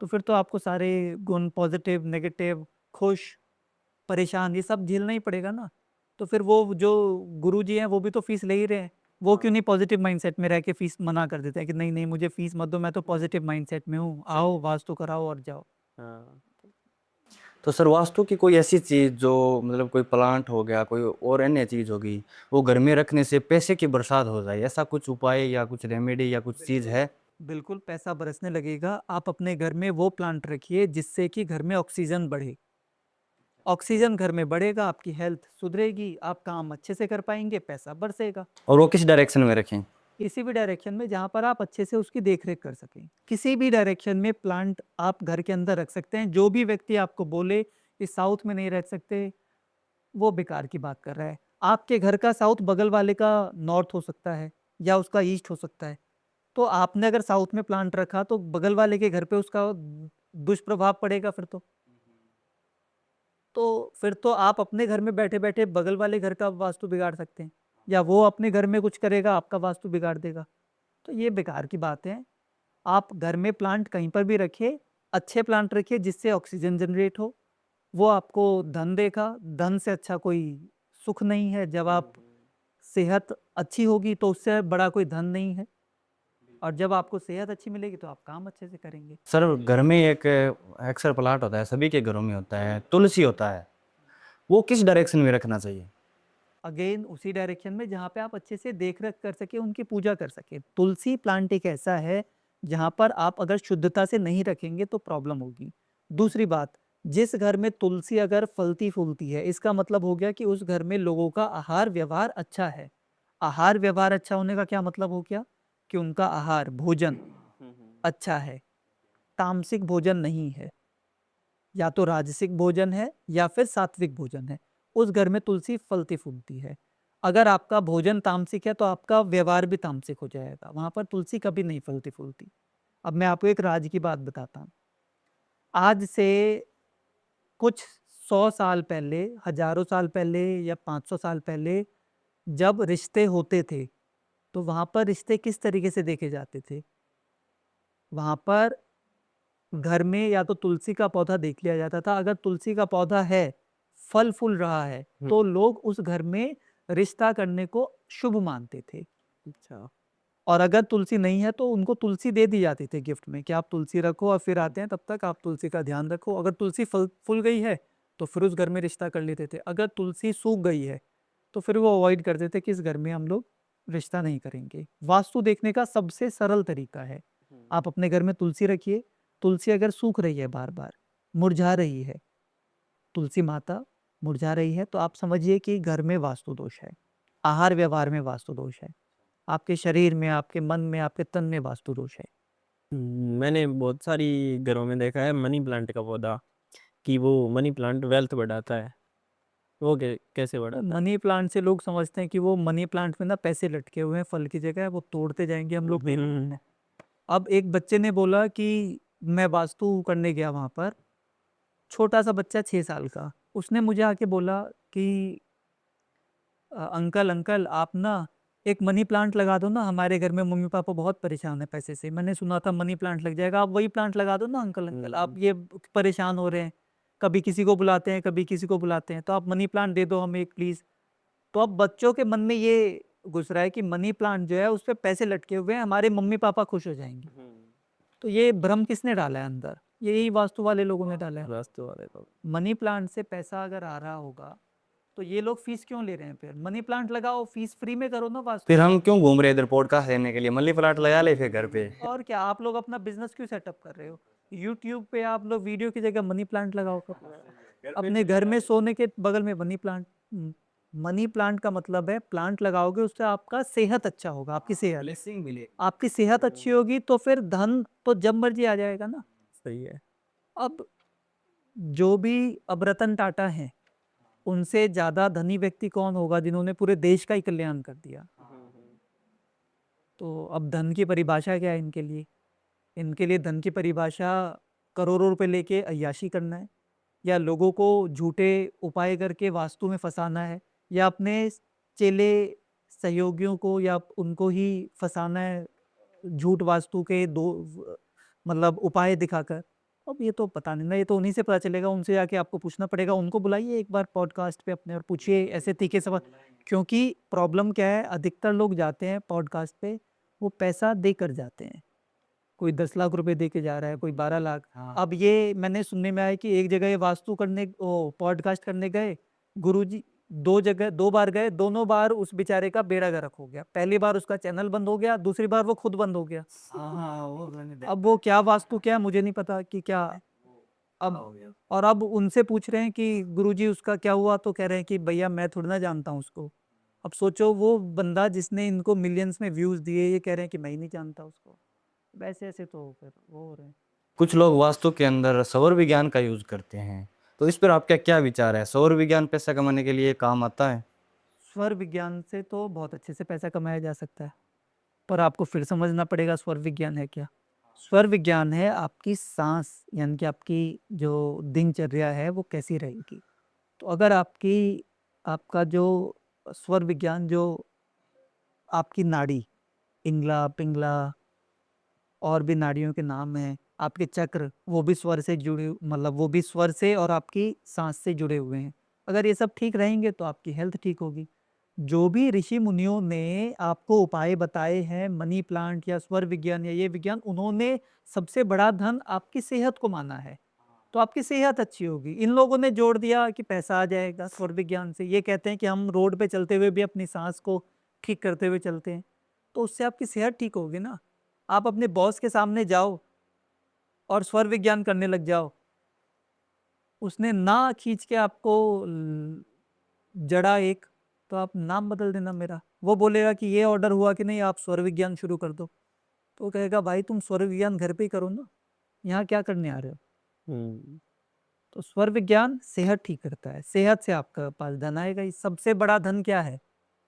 तो फिर तो आपको सारे गुण, पॉजिटिव, नेगेटिव, खुश, परेशान, ये सब झेलना ही पड़ेगा ना। तो फिर वो जो गुरुजी हैं वो भी तो फीस ले ही रहे हैं, वो क्यों नहीं पॉजिटिव माइंडसेट में रह के फीस मना कर देते हैं कि नहीं नहीं मुझे फीस मत दो, मैं तो पॉजिटिव माइंडसेट में हूँ, आओ वास्तु कराओ और जाओ। हाँ। तो सर वास्तु की कोई ऐसी चीज़ जो मतलब कोई प्लांट हो गया, कोई और अन्य चीज़ होगी, वो घर में रखने से पैसे की बरसात हो जाए, ऐसा कुछ उपाय या कुछ रेमेडी या कुछ चीज़ है? बिल्कुल पैसा बरसने लगेगा। आप अपने घर में वो प्लांट रखिए जिससे कि घर में ऑक्सीजन बढ़े। ऑक्सीजन घर में बढ़ेगा, आपकी हेल्थ सुधरेगी, आप काम अच्छे से कर पाएंगे, पैसा बरसेगा। और वो किस डायरेक्शन में रखें? किसी भी डायरेक्शन में जहाँ पर आप अच्छे से उसकी देखरेख कर सकें। किसी भी डायरेक्शन में प्लांट आप घर के अंदर रख सकते हैं। जो भी व्यक्ति आपको बोले कि साउथ में नहीं रख सकते, वो बेकार की बात कर रहा है। आपके घर का साउथ बगल वाले का नॉर्थ हो सकता है या उसका ईस्ट हो सकता है। तो आपने अगर साउथ में प्लांट रखा तो बगल वाले के घर पे उसका दुष्प्रभाव पड़ेगा फिर तो फिर तो आप अपने घर में बैठे बैठे बगल वाले घर का वास्तु बिगाड़ सकते हैं, या वो अपने घर में कुछ करेगा आपका वास्तु बिगाड़ देगा। तो ये बेकार की बात है। आप घर में प्लांट कहीं पर भी रखिए, अच्छे प्लांट रखिए जिससे ऑक्सीजन जनरेट हो, वो आपको धन देगा। धन से अच्छा कोई सुख नहीं है। जब आप सेहत अच्छी होगी तो उससे बड़ा कोई धन नहीं है, और जब आपको सेहत अच्छी मिलेगी तो आप काम अच्छे से करेंगे। सर घर में एक अक्सर प्लांट होता है, सभी के घरों में होता है, तुलसी होता है, वो किस डायरेक्शन में रखना चाहिए? अगेन उसी डायरेक्शन में जहाँ पे आप अच्छे से देख रेख कर सके, उनकी पूजा कर सके। तुलसी प्लांट एक ऐसा है जहाँ पर आप अगर शुद्धता से नहीं रखेंगे तो प्रॉब्लम होगी। दूसरी बात, जिस घर में तुलसी अगर फलती फूलती है, इसका मतलब हो गया कि उस घर में लोगों का आहार व्यवहार अच्छा है। आहार व्यवहार अच्छा होने का क्या मतलब हो गया? कि उनका आहार भोजन अच्छा है, तामसिक भोजन नहीं है, या तो राजसिक भोजन है या फिर सात्विक भोजन है। उस घर में तुलसी फलती फूलती है। अगर आपका भोजन तामसिक है तो आपका व्यवहार भी तामसिक हो जाएगा, वहां पर तुलसी कभी नहीं फलती फूलती। अब मैं आपको एक राज की बात बताता हूँ। आज से कुछ 100 साल पहले, हजारों साल पहले या 500 साल पहले जब रिश्ते होते थे तो वहां पर रिश्ते किस तरीके से देखे जाते थे? वहां पर घर में या तो तुलसी का पौधा देख लिया जाता था। अगर तुलसी का पौधा है, फल फूल रहा है, तो लोग उस घर में रिश्ता करने को शुभ मानते थे। अच्छा। और अगर तुलसी नहीं है तो उनको तुलसी दे दी जाती थी गिफ्ट में कि आप तुलसी रखो और फिर आते हैं तब तक आप तुलसी का ध्यान रखो। अगर तुलसी फल फूल गई है तो फिर उस घर में रिश्ता कर लेते थे। अगर तुलसी सूख गई है तो फिर वो अवॉइड करते थे कि इस घर में हम लोग रिश्ता नहीं करेंगे। वास्तु देखने का सबसे सरल तरीका है, आप अपने घर में तुलसी रखिए। तुलसी अगर सूख रही है, बार बार मुरझा रही है, तुलसी माता मुरझा रही है, तो आप समझिए कि घर में वास्तु दोष है, आहार व्यवहार में वास्तु दोष है, आपके शरीर में, आपके मन में, आपके तन में वास्तु दोष है। मैंने बहुत सारी घरों में देखा है मनी प्लांट का पौधा, कि वो मनी प्लांट वेल्थ बढ़ाता है। वो कैसे बढ़ाता है? मनी प्लांट से लोग समझते हैं कि वो मनी प्लांट में ना पैसे लटके हुए हैं, फल की जगह वो तोड़ते जाएंगे हम लोग। अब एक बच्चे ने बोला कि मैं वास्तु करने गया वहां पर, छोटा सा बच्चा 6 साल का, उसने मुझे आके बोला कि अंकल अंकल आप ना एक मनी प्लांट लगा दो ना, हमारे घर में मम्मी पापा बहुत परेशान है पैसे से, मैंने सुना था मनी प्लांट लग जाएगा, आप वही प्लांट लगा दो ना अंकल अंकल, आप ये परेशान हो रहे हैं, कभी किसी को बुलाते हैं कभी किसी को बुलाते हैं, तो आप मनी प्लांट दे दो हमें एक प्लीज। तो अब बच्चों के मन में ये घुस रहा है कि मनी प्लांट जो है उस पर पैसे लटके हुए हैं, हमारे मम्मी पापा खुश हो जाएंगे। तो ये भ्रम किसने डाला है अंदर? यही वास्तु वाले लोगों ने डाला है। वास्तु वाले तो। मनी प्लांट से पैसा अगर आ रहा होगा तो ये लोग फीस क्यों ले रहे हैं? फिर मनी प्लांट लगाओ, फीस फ्री में करो ना वास्तु। फिर हम क्यों घूम रहे हैं इधर पॉडकास्ट लेने के लिए? मनी प्लांट लगा ले फिर घर पे। और क्या, आप लोग अपना बिजनेस क्यों सेटअप कर रहे हो? यूट्यूब पे आप लोग वीडियो की जगह मनी प्लांट लगाओ करो। अपने घर में सोने के बगल में मनी प्लांट। मनी प्लांट का मतलब है प्लांट लगाओगे उससे आपका सेहत अच्छा होगा, आपकी सेहत, ब्लेसिंग मिले। आपकी सेहत अच्छी होगी तो फिर धन तो जब मर्जी आ जाएगा ना। सही है। अब जो भी, अब रतन टाटा हैं, उनसे ज्यादा धनी व्यक्ति कौन होगा जिन्होंने पूरे देश का ही कल्याण कर दिया? तो अब धन की परिभाषा क्या है इनके लिए? इनके लिए धन की परिभाषा करोड़ों रुपए लेके अय्याशी करना है, या लोगों को झूठे उपाय करके वास्तु में फंसाना है, या अपने चेले सहयोगियों को या उनको ही फंसाना है झूठ वास्तु के दो मतलब उपाय दिखाकर। अब ये तो पता नहीं ना, ये तो उन्हीं से पता चलेगा, उनसे जाके आपको पूछना पड़ेगा। उनको बुलाइए एक बार पॉडकास्ट पे अपने और पूछिए ऐसे तीखे सवाल। क्योंकि प्रॉब्लम क्या है, अधिकतर लोग जाते हैं पॉडकास्ट पे, वो पैसा देकर जाते हैं। कोई 10 लाख रुपए दे के जा रहा है, कोई 12 लाख। हाँ। अब ये मैंने सुनने में आया कि एक जगह ये वास्तु करने ओ पॉडकास्ट करने गए गुरुजी, 2 जगह 2 बार गए, दोनों बार उस बेचारे का बेड़ा गर्क हो गया। पहली बार उसका चैनल बंद हो गया, दूसरी बार वो खुद बंद हो गया। हाँ वो मैंने देखा। अब वो क्या वास्तु क्या है मुझे नहीं पता कि क्या। अब हो गया। और अब उनसे पूछ रहे हैं कि गुरुजी उसका क्या हुआ, तो कह रहे हैं कि भैया मैं थोड़ी ना जानता हूँ उसको। अब सोचो वो बंदा जिसने इनको मिलियंस में व्यूज दिए, ये कह रहे हैं कि मैं ही नहीं जानता उसको। वैसे ऐसे तो फिर वो हो रहे हैं। कुछ लोग वास्तु के अंदर सौर विज्ञान का यूज करते हैं, तो इस पर आपका क्या विचार है? सौर विज्ञान पैसा कमाने के लिए काम आता है? स्वर विज्ञान से तो बहुत अच्छे से पैसा कमाया जा सकता है, पर आपको फिर समझना पड़ेगा स्वर विज्ञान है क्या। स्वर विज्ञान है आपकी सांस, यानी कि आपकी जो दिनचर्या है वो कैसी रहेगी। तो अगर आपका जो स्वर विज्ञान, जो आपकी नाड़ी, इंगला पिंगला और भी नाड़ियों के नाम हैं, आपके चक्र, वो भी स्वर से जुड़े, मतलब वो भी स्वर से और आपकी सांस से जुड़े हुए हैं। अगर ये सब ठीक रहेंगे तो आपकी हेल्थ ठीक होगी। जो भी ऋषि मुनियों ने आपको उपाय बताए हैं, मनी प्लांट या स्वर विज्ञान या ये विज्ञान, उन्होंने सबसे बड़ा धन आपकी सेहत को माना है। तो आपकी सेहत अच्छी होगी। इन लोगों ने जोड़ दिया कि पैसा आ जाएगा स्वर विज्ञान से। ये कहते हैं कि हम रोड पे चलते हुए भी अपनी सांस को ठीक करते हुए चलते हैं, तो उससे आपकी सेहत ठीक होगी ना। आप अपने बॉस के सामने जाओ और स्वर विज्ञान करने लग जाओ, उसने ना खींच के आपको जड़ा एक, तो आप नाम बदल देना मेरा। वो बोलेगा कि ये ऑर्डर हुआ कि नहीं, आप स्वर विज्ञान शुरू कर दो। तो कहेगा भाई तुम स्वर विज्ञान घर पे ही करो ना, यहाँ क्या करने आ रहे हो। हम्म। तो स्वर विज्ञान सेहत ठीक करता है, सेहत से आपका पास धन आएगा ही। सबसे बड़ा धन क्या है?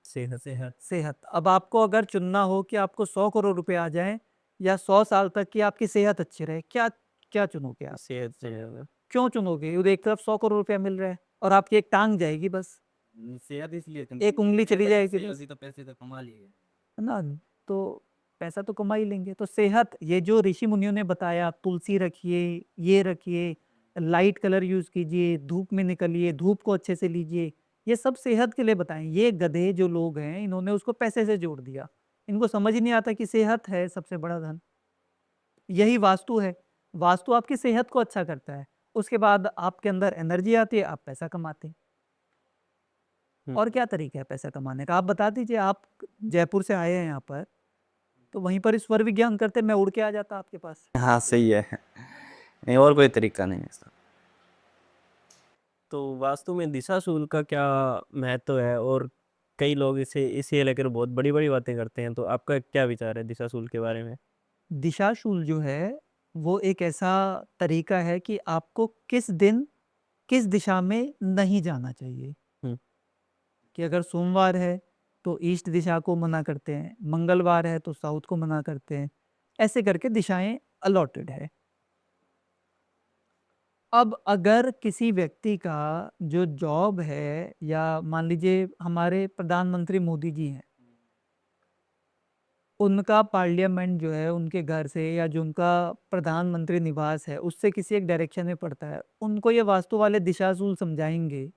सेहत। सेहत। सेहत। अब आपको अगर चुनना हो कि आपको 100 करोड़ रुपए आ जाएं या 100 साल तक की आपकी सेहत अच्छी रहे, क्या क्या चुनोगे आप? सेहत से ज़्यादा। क्यों चुनोगे? उधर एक तरफ 100 करोड़ रुपया मिल रहा है और आपकी एक टांग जाएगी बस, सेहत इसलिए एक उंगली चली जाएगी बस, तो पैसे तो कमा लिए। है ना। तो पैसा तो कमा ही लेंगे। तो सेहत, ये जो ऋषि मुनियों ने बताया, तुलसी रखिए, ये रखिए, लाइट कलर यूज कीजिए, धूप में निकलिए, धूप को अच्छे से लीजिए, ये सब सेहत के लिए बताएं। ये गधे जो लोग हैं, इन्होंने उसको पैसे से जोड़ दिया। इनको समझ ही नहीं आता कि सेहत है सबसे बड़ा धन। यही वास्तु है। वास्तु आपकी सेहत को अच्छा करता है, उसके बाद आपके अंदर एनर्जी आती है, आप पैसा कमाते हैं। और क्या तरीका है पैसा कमाने का, आप बता दीजिए। आप जयपुर से आए हैं यहाँ पर, तो वहीं पर स्वर विज्ञान करते मैं उड़ के आ जाता आपके पास। हाँ सही है। नहीं और कोई तरीका नहीं है इसका। तो वास्तु में दिशाशूल का क्या महत्व है? और कई लोग इसे लेकर बहुत बड़ी बड़ी बातें करते हैं, तो आपका क्या विचार है दिशाशूल के बारे में? दिशाशूल जो है वो एक ऐसा तरीका है कि आपको किस दिन किस दिशा में नहीं जाना चाहिए। हम्म। कि अगर सोमवार है तो ईस्ट दिशा को मना करते हैं, मंगलवार है तो साउथ को मना करते हैं, ऐसे करके दिशाएं अलॉटेड है। अब अगर किसी व्यक्ति का जो जॉब है, या मान लीजिए हमारे प्रधानमंत्री मोदी जी हैं, उनका पार्लियामेंट जो है उनके घर से, या जो उनका प्रधानमंत्री निवास है उससे किसी एक डायरेक्शन में पड़ता है, उनको ये वास्तु वाले दिशाशूल समझाएंगे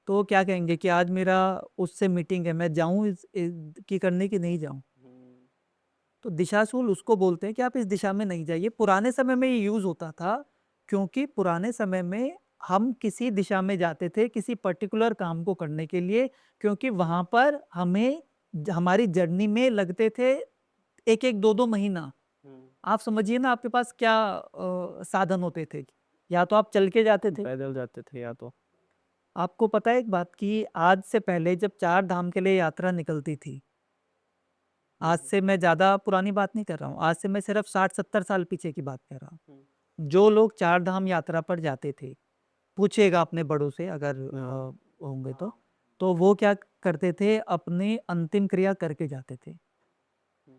तो वो क्या कहेंगे कि आज मेरा उससे मीटिंग है, मैं जाऊं की करने की नहीं जाऊं। तो दिशाशूल उसको बोलते हैं कि आप इस दिशा में नहीं जाइए। पुराने समय में ये यूज होता था, क्योंकि पुराने समय में हम किसी दिशा में जाते थे किसी पर्टिकुलर काम को करने के लिए, क्योंकि वहाँ पर हमें हमारी जर्नी में लगते थे 1-1, 2-2 महीना। आप समझिए ना आपके पास क्या साधन होते थे। या तो आप चल के जाते थे। पैदल जाते थे या तो आपको पता है एक बात कि आज से पहले जब 4 धाम के लिए यात्रा निकलती थी, आज से मैं ज़्यादा पुरानी बात नहीं कर रहा हूँ, आज से मैं सिर्फ 60-70 साल पीछे की बात कर रहा हूँ। जो लोग 4 धाम यात्रा पर जाते थे, पूछिएगा अपने बड़ों से अगर होंगे तो वो क्या करते थे, अपनी अंतिम क्रिया करके जाते थे।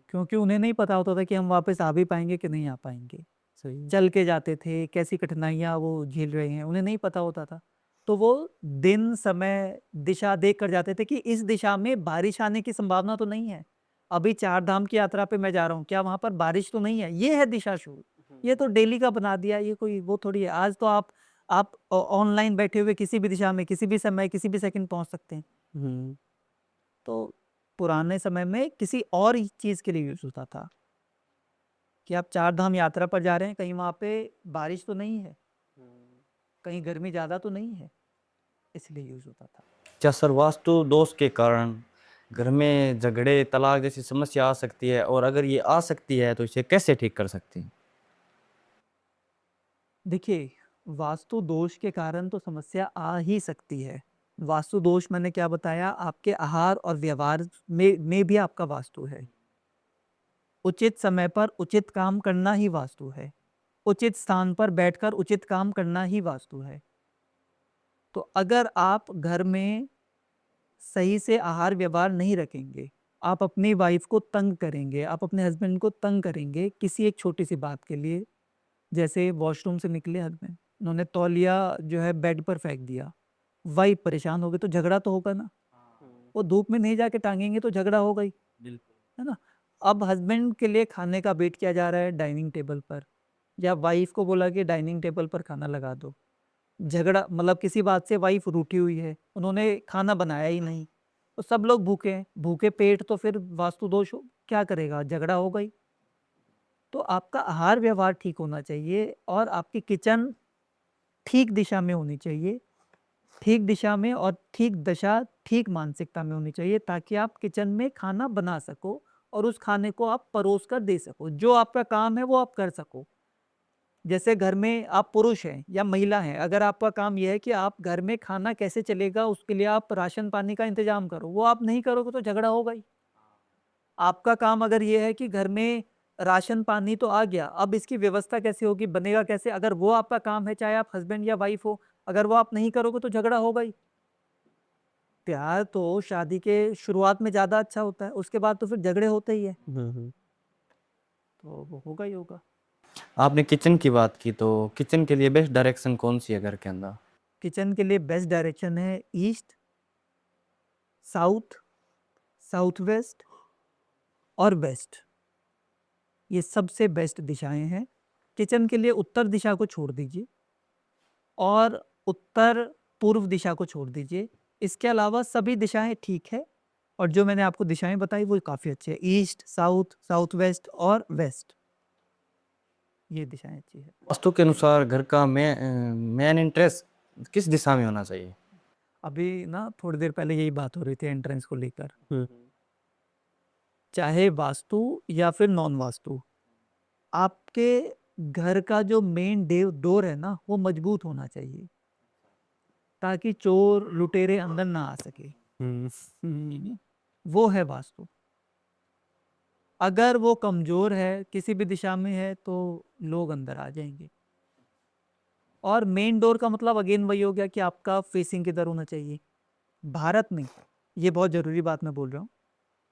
क्योंकि उन्हें नहीं पता होता था कि हम वापस आ भी पाएँगे कि नहीं आ पाएँगे। सही चल के जाते थे, कैसी कठिनाइयाँ वो झेल रहे हैं, उन्हें नहीं पता होता था। तो वो दिन, समय, दिशा देख कर जाते थे कि इस दिशा में बारिश आने की संभावना तो नहीं है। अभी 4 धाम की यात्रा पे मैं जा रहा हूँ, क्या वहाँ पर बारिश तो नहीं है? ये है दिशाशूल। ये तो डेली का बना दिया, ये कोई वो थोड़ी है। आज तो आप ऑनलाइन बैठे हुए किसी भी दिशा में, किसी भी समय, किसी भी सेकंड पहुँच सकते हैं। हम्म तो पुराने समय में किसी और ही चीज़ के लिए यूज़ होता था कि आप 4 धाम यात्रा पर जा रहे हैं, कहीं वहाँ पे बारिश तो नहीं है, कहीं गर्मी ज़्यादा तो नहीं है, इसलिए यूज़ होता था। क्या सर वास्तु दोष के कारण घर में झगड़े, तलाक जैसी समस्या आ सकती है, और अगर ये आ सकती है तो इसे कैसे ठीक कर सकते हैं? देखिए, वास्तु दोष के कारण तो समस्या आ ही सकती है। वास्तु दोष मैंने क्या बताया, आपके आहार और व्यवहार में भी आपका वास्तु है। उचित समय पर उचित काम करना ही वास्तु है। उचित स्थान पर बैठकर उचित काम करना ही वास्तु है। तो अगर आप घर में सही से आहार व्यवहार नहीं रखेंगे, आप अपनी वाइफ को तंग करेंगे, आप अपने हस्बैंड को तंग करेंगे किसी एक छोटी-सी बात के लिए, जैसे वॉशरूम से निकले हस्बैंड, उन्होंने तौलिया जो है बेड पर फेंक दिया, वाइफ परेशान हो गई तो झगड़ा तो होगा ना। वो धूप में नहीं जाके टाँगेंगे तो झगड़ा होगा ही, बिल्कुल। है ना? अब हस्बैंड के लिए खाने का वेट किया जा रहा है डाइनिंग टेबल पर, या वाइफ को बोला कि डाइनिंग टेबल पर खाना लगा दो। झगड़ा मतलब किसी बात से वाइफ रूठी हुई है, उन्होंने खाना बनाया ही नहीं, तो सब लोग भूखे हैं, भूखे पेट तो फिर वास्तु दोष क्या करेगा, झगड़ा होगा ही। तो आपका आहार व्यवहार ठीक होना चाहिए और आपकी किचन ठीक दिशा में होनी चाहिए, ठीक दिशा में और ठीक दशा, ठीक मानसिकता में होनी चाहिए, ताकि आप किचन में खाना बना सको और उस खाने को आप परोस कर दे सको। जो आपका काम है वो आप कर सको। जैसे घर में आप पुरुष हैं या महिला हैं, अगर आपका काम ये है कि आप घर में खाना कैसे चलेगा उसके लिए आप राशन पानी का इंतजाम करो, वो आप नहीं करोगे तो झगड़ा होगा ही। आपका काम अगर ये है कि घर में राशन पानी तो आ गया, अब इसकी व्यवस्था कैसे होगी, बनेगा कैसे, अगर वो आपका काम है, चाहे आप हस्बैंड या वाइफ हो, अगर वो आप नहीं करोगे तो झगड़ा होगा ही। प्यार तो शादी के शुरुआत में ज़्यादा अच्छा होता है, उसके बाद तो फिर झगड़े होते ही है, हम्म तो वो होगा ही होगा। आपने किचन की बात की, तो किचन के लिए बेस्ट डायरेक्शन कौन सी है घर के अंदर? किचन के लिए बेस्ट डायरेक्शन है ईस्ट, साउथ, साउथ वेस्ट और वेस्ट। ये सबसे बेस्ट दिशाएं हैं। किचन के लिए उत्तर दिशा को छोड़ दीजिए और उत्तर पूर्व दिशा को छोड़ दीजिए। इसके अलावा सभी दिशाएं ठीक है और जो मैंने आपको दिशाएं बताई वो काफ़ी अच्छी है। ईस्ट, साउथ, साउथ वेस्ट और वेस्ट, ये दिशाएं अच्छी है। वास्तु के अनुसार घर का मेन इंटरेस्ट किस दिशा में होना चाहिए? अभी ना थोड़ी देर पहले यही बात हो रही थी एंट्रेंस को लेकर। हम्म चाहे वास्तु या फिर नॉन वास्तु, आपके घर का जो मेन डोर है ना वो मजबूत होना चाहिए, ताकि चोर लुटेरे अंदर ना आ सके। हम्म वो है वास्तु। अगर वो कमजोर है, किसी भी दिशा में है, तो लोग अंदर आ जाएंगे। और मेन डोर का मतलब अगेन वही हो गया कि आपका फेसिंग किधर होना चाहिए। भारत में ये बहुत जरूरी बात मैं बोल रहा हूँ,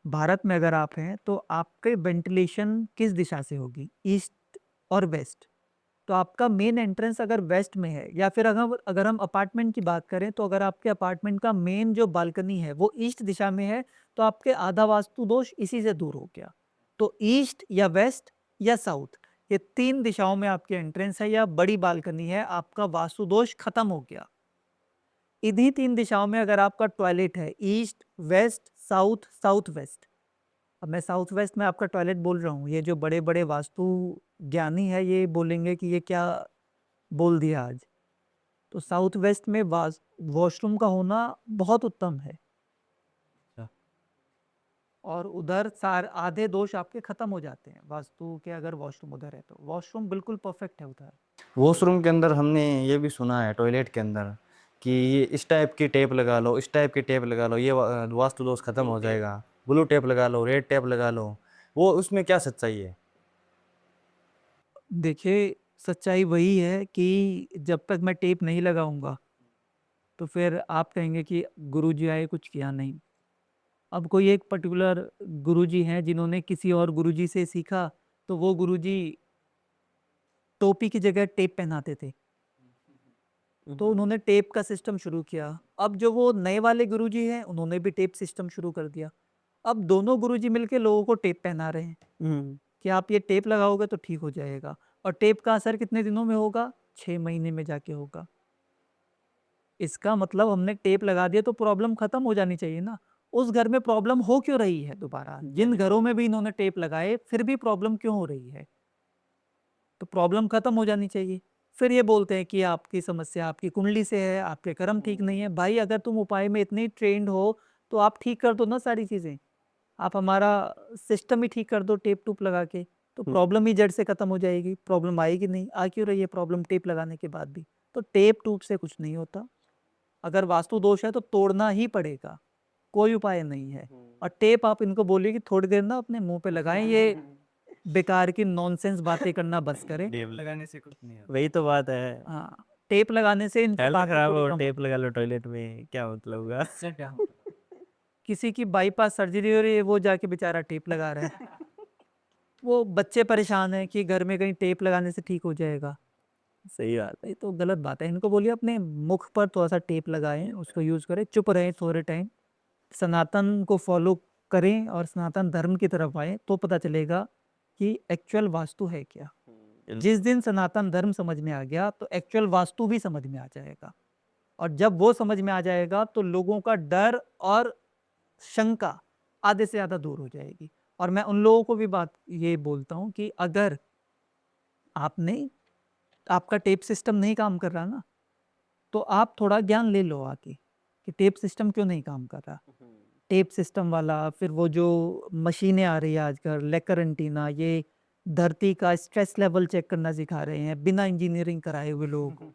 भारत में अगर आप हैं तो आपके वेंटिलेशन किस दिशा से होगी, ईस्ट और वेस्ट। तो आपका मेन एंट्रेंस अगर वेस्ट में है, या फिर अगर हम अपार्टमेंट की बात करें, तो अगर आपके अपार्टमेंट का मेन जो बालकनी है वो ईस्ट दिशा में है, तो आपके आधा वास्तु दोष इसी से दूर हो गया। तो ईस्ट या वेस्ट या साउथ, ये 3 दिशाओं में आपके एंट्रेंस है या बड़ी बालकनी है, आपका वास्तु दोष खत्म हो गया। इन्हीं 3 दिशाओं में अगर आपका टॉयलेट है, east, west, south, south west. अब मैं साउथ वेस्ट में आपका टॉयलेट बोल रहा हूँ, ये जो बड़े बड़े वास्तु ज्ञानी है ये बोलेंगे कि ये क्या बोल दिया आज। तो साउथ वेस्ट में वॉशरूम का होना बहुत उत्तम है, अच्छा। और उधर आधे दोष आपके खत्म हो जाते हैं वास्तु के, अगर वॉशरूम उधर है तो वॉशरूम बिल्कुल परफेक्ट है उधर। वॉशरूम के अंदर हमने ये भी सुना है, टॉयलेट के अंदर, कि ये इस टाइप की टेप लगा लो, इस टाइप की टेप लगा लो, ये वास्तु दोष खत्म हो जाएगा, ब्लू टेप लगा लो, रेड टेप लगा लो। वो उसमें क्या सच्चाई है? देखिए, सच्चाई वही है कि जब तक मैं टेप नहीं लगाऊंगा तो फिर आप कहेंगे कि गुरुजी आए कुछ किया नहीं। अब कोई एक पर्टिकुलर गुरुजी हैं जिन्होंने किसी और गुरुजी से सीखा, तो वो गुरुजी टोपी की जगह टेप पहनाते थे, तो उन्होंने टेप का सिस्टम शुरू किया। अब जो वो नए वाले गुरुजी हैं उन्होंने भी टेप सिस्टम शुरू कर दिया। अब दोनों गुरुजी मिलके लोगों को टेप पहना रहे हैं कि आप ये टेप लगाओगे तो ठीक हो जाएगा, और टेप का असर कितने दिनों में होगा? 6 महीने में जाके होगा। इसका मतलब हमने टेप लगा दिया तो प्रॉब्लम खत्म हो जानी चाहिए ना। उस घर में प्रॉब्लम हो क्यों रही है दोबारा? जिन घरों में भी इन्होंने टेप लगाए फिर भी प्रॉब्लम क्यों हो रही है? तो प्रॉब्लम खत्म हो जानी चाहिए। फिर ये बोलते हैं कि आपकी समस्या आपकी कुंडली से है, आपके कर्म ठीक नहीं है। भाई, अगर तुम उपाय में इतनी ट्रेंड हो तो आप ठीक कर दो ना सारी चीजें। आप हमारा सिस्टम ही ठीक कर दो टेप टूप लगा के, तो प्रॉब्लम ही जड़ से खत्म हो जाएगी। प्रॉब्लम आएगी नहीं, आ क्यों रही है प्रॉब्लम टेप लगाने के बाद भी? तो टेप टूप से कुछ नहीं होता। अगर वास्तु दोष है तो तोड़ना ही पड़ेगा, कोई उपाय नहीं है। और टेप आप इनको बोलिए कि थोड़ी देर ना अपने मुंह पे लगाएं, ये बेकार की नॉनसेंस बातें करना बस करें। टेप लगाने से कुछ नहीं होता। वही तो बात है। हाँ, टेप लगाने से इनकी हेल्थ ताकत खराब थोड़ी हो, कम टेप होती लगा लो टॉयलेट में, क्या मतलब होगा? इससे क्या होता है? है। किसी की बाईपास सर्जरी हो रही है, वो जाके बेचारा टेप लगा रहा है। वो बच्चे परेशान है कि घर में कहीं टेप लगाने से ठीक हो जाएगा। सही बात। ये तो गलत बात है। इनको बोलिए अपने मुख पर थोड़ा सा टेप लगाएं, उसको यूज करें, चुप रहें थोड़े टाइम, सनातन को फॉलो करें और सनातन धर्म की तरफ आए, तो पता चलेगा कि एक्चुअल वास्तु है क्या। जिस दिन सनातन धर्म समझ में आ गया तो एक्चुअल वास्तु भी समझ में आ जाएगा, और जब वो समझ में आ जाएगा तो लोगों का डर और शंका आधे से ज्यादा दूर हो जाएगी। और मैं उन लोगों को भी बात ये बोलता हूँ कि अगर आपका टेप सिस्टम नहीं काम कर रहा ना, तो आप थोड़ा ज्ञान ले लो आके कि टेप सिस्टम क्यों नहीं काम कर रहा। टेप सिस्टम वाला, फिर वो जो मशीनें आ रही है आजकल, लेकर एंटीना, ये धरती का स्ट्रेस लेवल चेक करना सिखा रहे हैं बिना इंजीनियरिंग कराए हुए लोगों को।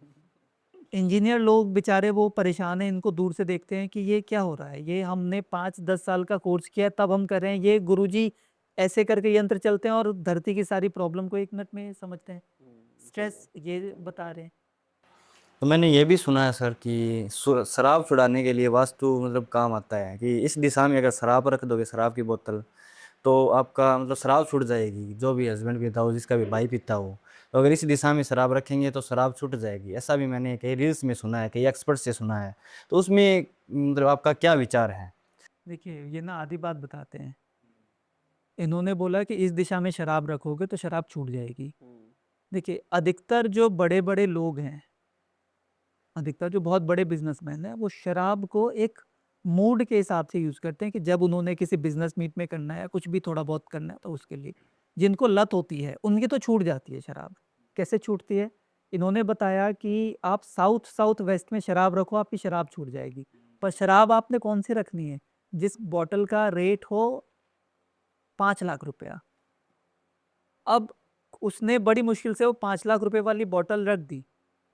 इंजीनियर लोग बेचारे वो परेशान हैं, इनको दूर से देखते हैं कि ये क्या हो रहा है, ये हमने 5-10 साल का कोर्स किया है तब हम कर रहे हैं, ये गुरुजी ऐसे करके यंत्र चलते हैं और धरती की सारी प्रॉब्लम को 1 मिनट में समझते हैं। स्ट्रेस ये बता रहे हैं। तो मैंने ये भी सुना है सर कि शराब छुड़ाने के लिए वास्तु मतलब काम आता है, कि इस दिशा में अगर शराब रख दोगे, शराब की बोतल, तो आपका मतलब शराब छूट जाएगी। जो भी हस्बैंड पीता हो, जिसका भी भाई पीता हो, तो अगर इस दिशा में शराब रखेंगे तो शराब छूट जाएगी। ऐसा भी मैंने कई रील्स में सुना है, कई एक्सपर्ट से सुना है। तो उसमें मतलब आपका क्या विचार है? देखिए, ये ना आधी बात बताते हैं। इन्होंने बोला कि इस दिशा में शराब रखोगे तो शराब छूट जाएगी। देखिए, अधिकतर जो बड़े बड़े लोग हैं, अधिकतर जो बहुत बड़े बिजनेसमैन हैं, वो शराब को एक मूड के हिसाब से यूज करते हैं कि जब उन्होंने किसी बिजनेस मीट में करना है, कुछ भी थोड़ा बहुत करना है, तो उसके लिए। जिनको लत होती है उनकी तो छूट जाती है शराब। कैसे छूटती है? इन्होंने बताया कि आप साउथ साउथ वेस्ट में शराब रखो, आपकी शराब छूट जाएगी। पर शराब आपने कौन सी रखनी है? जिस बॉटल का रेट हो 5 लाख रुपया। अब उसने बड़ी मुश्किल से वो 5 लाख रुपए वाली बॉटल रख दी,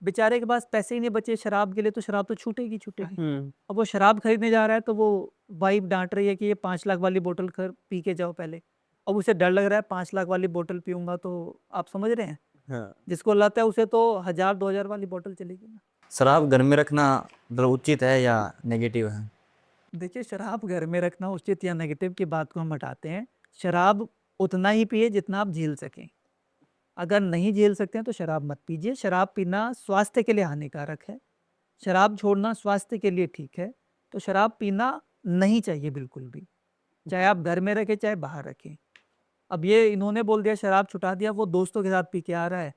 बेचारे के पास पैसे ही नहीं बचे शराब के लिए, तो शराब तो छूटेगी छूटेगी। अब वो शराब खरीदने जा रहा है तो वो वाइफ डांट रही है कि ये 5 लाख वाली बोतल खर पी के जाओ पहले। अब उसे डर लग रहा है 5 लाख वाली बोतल पीऊंगा तो, आप समझ रहे हैं, हाँ। जिसको लत है उसे तो 1000-2000 वाली बोतल चलेगी ना। शराब घर में रखना मतलब उचित है या नेगेटिव है? देखिए, शराब घर में रखना उचित या नेगेटिव की बात को हम हटाते हैं। शराब उतना ही पिए जितना आप झेल सकें। अगर नहीं झेल सकते हैं तो शराब मत पीजिए। शराब पीना स्वास्थ्य के लिए हानिकारक है, शराब छोड़ना स्वास्थ्य के लिए ठीक है। तो शराब पीना नहीं चाहिए बिल्कुल भी, चाहे आप घर में रखें चाहे बाहर रखें। अब ये इन्होंने बोल दिया शराब छुटा दिया, वो दोस्तों के साथ पी के आ रहा है,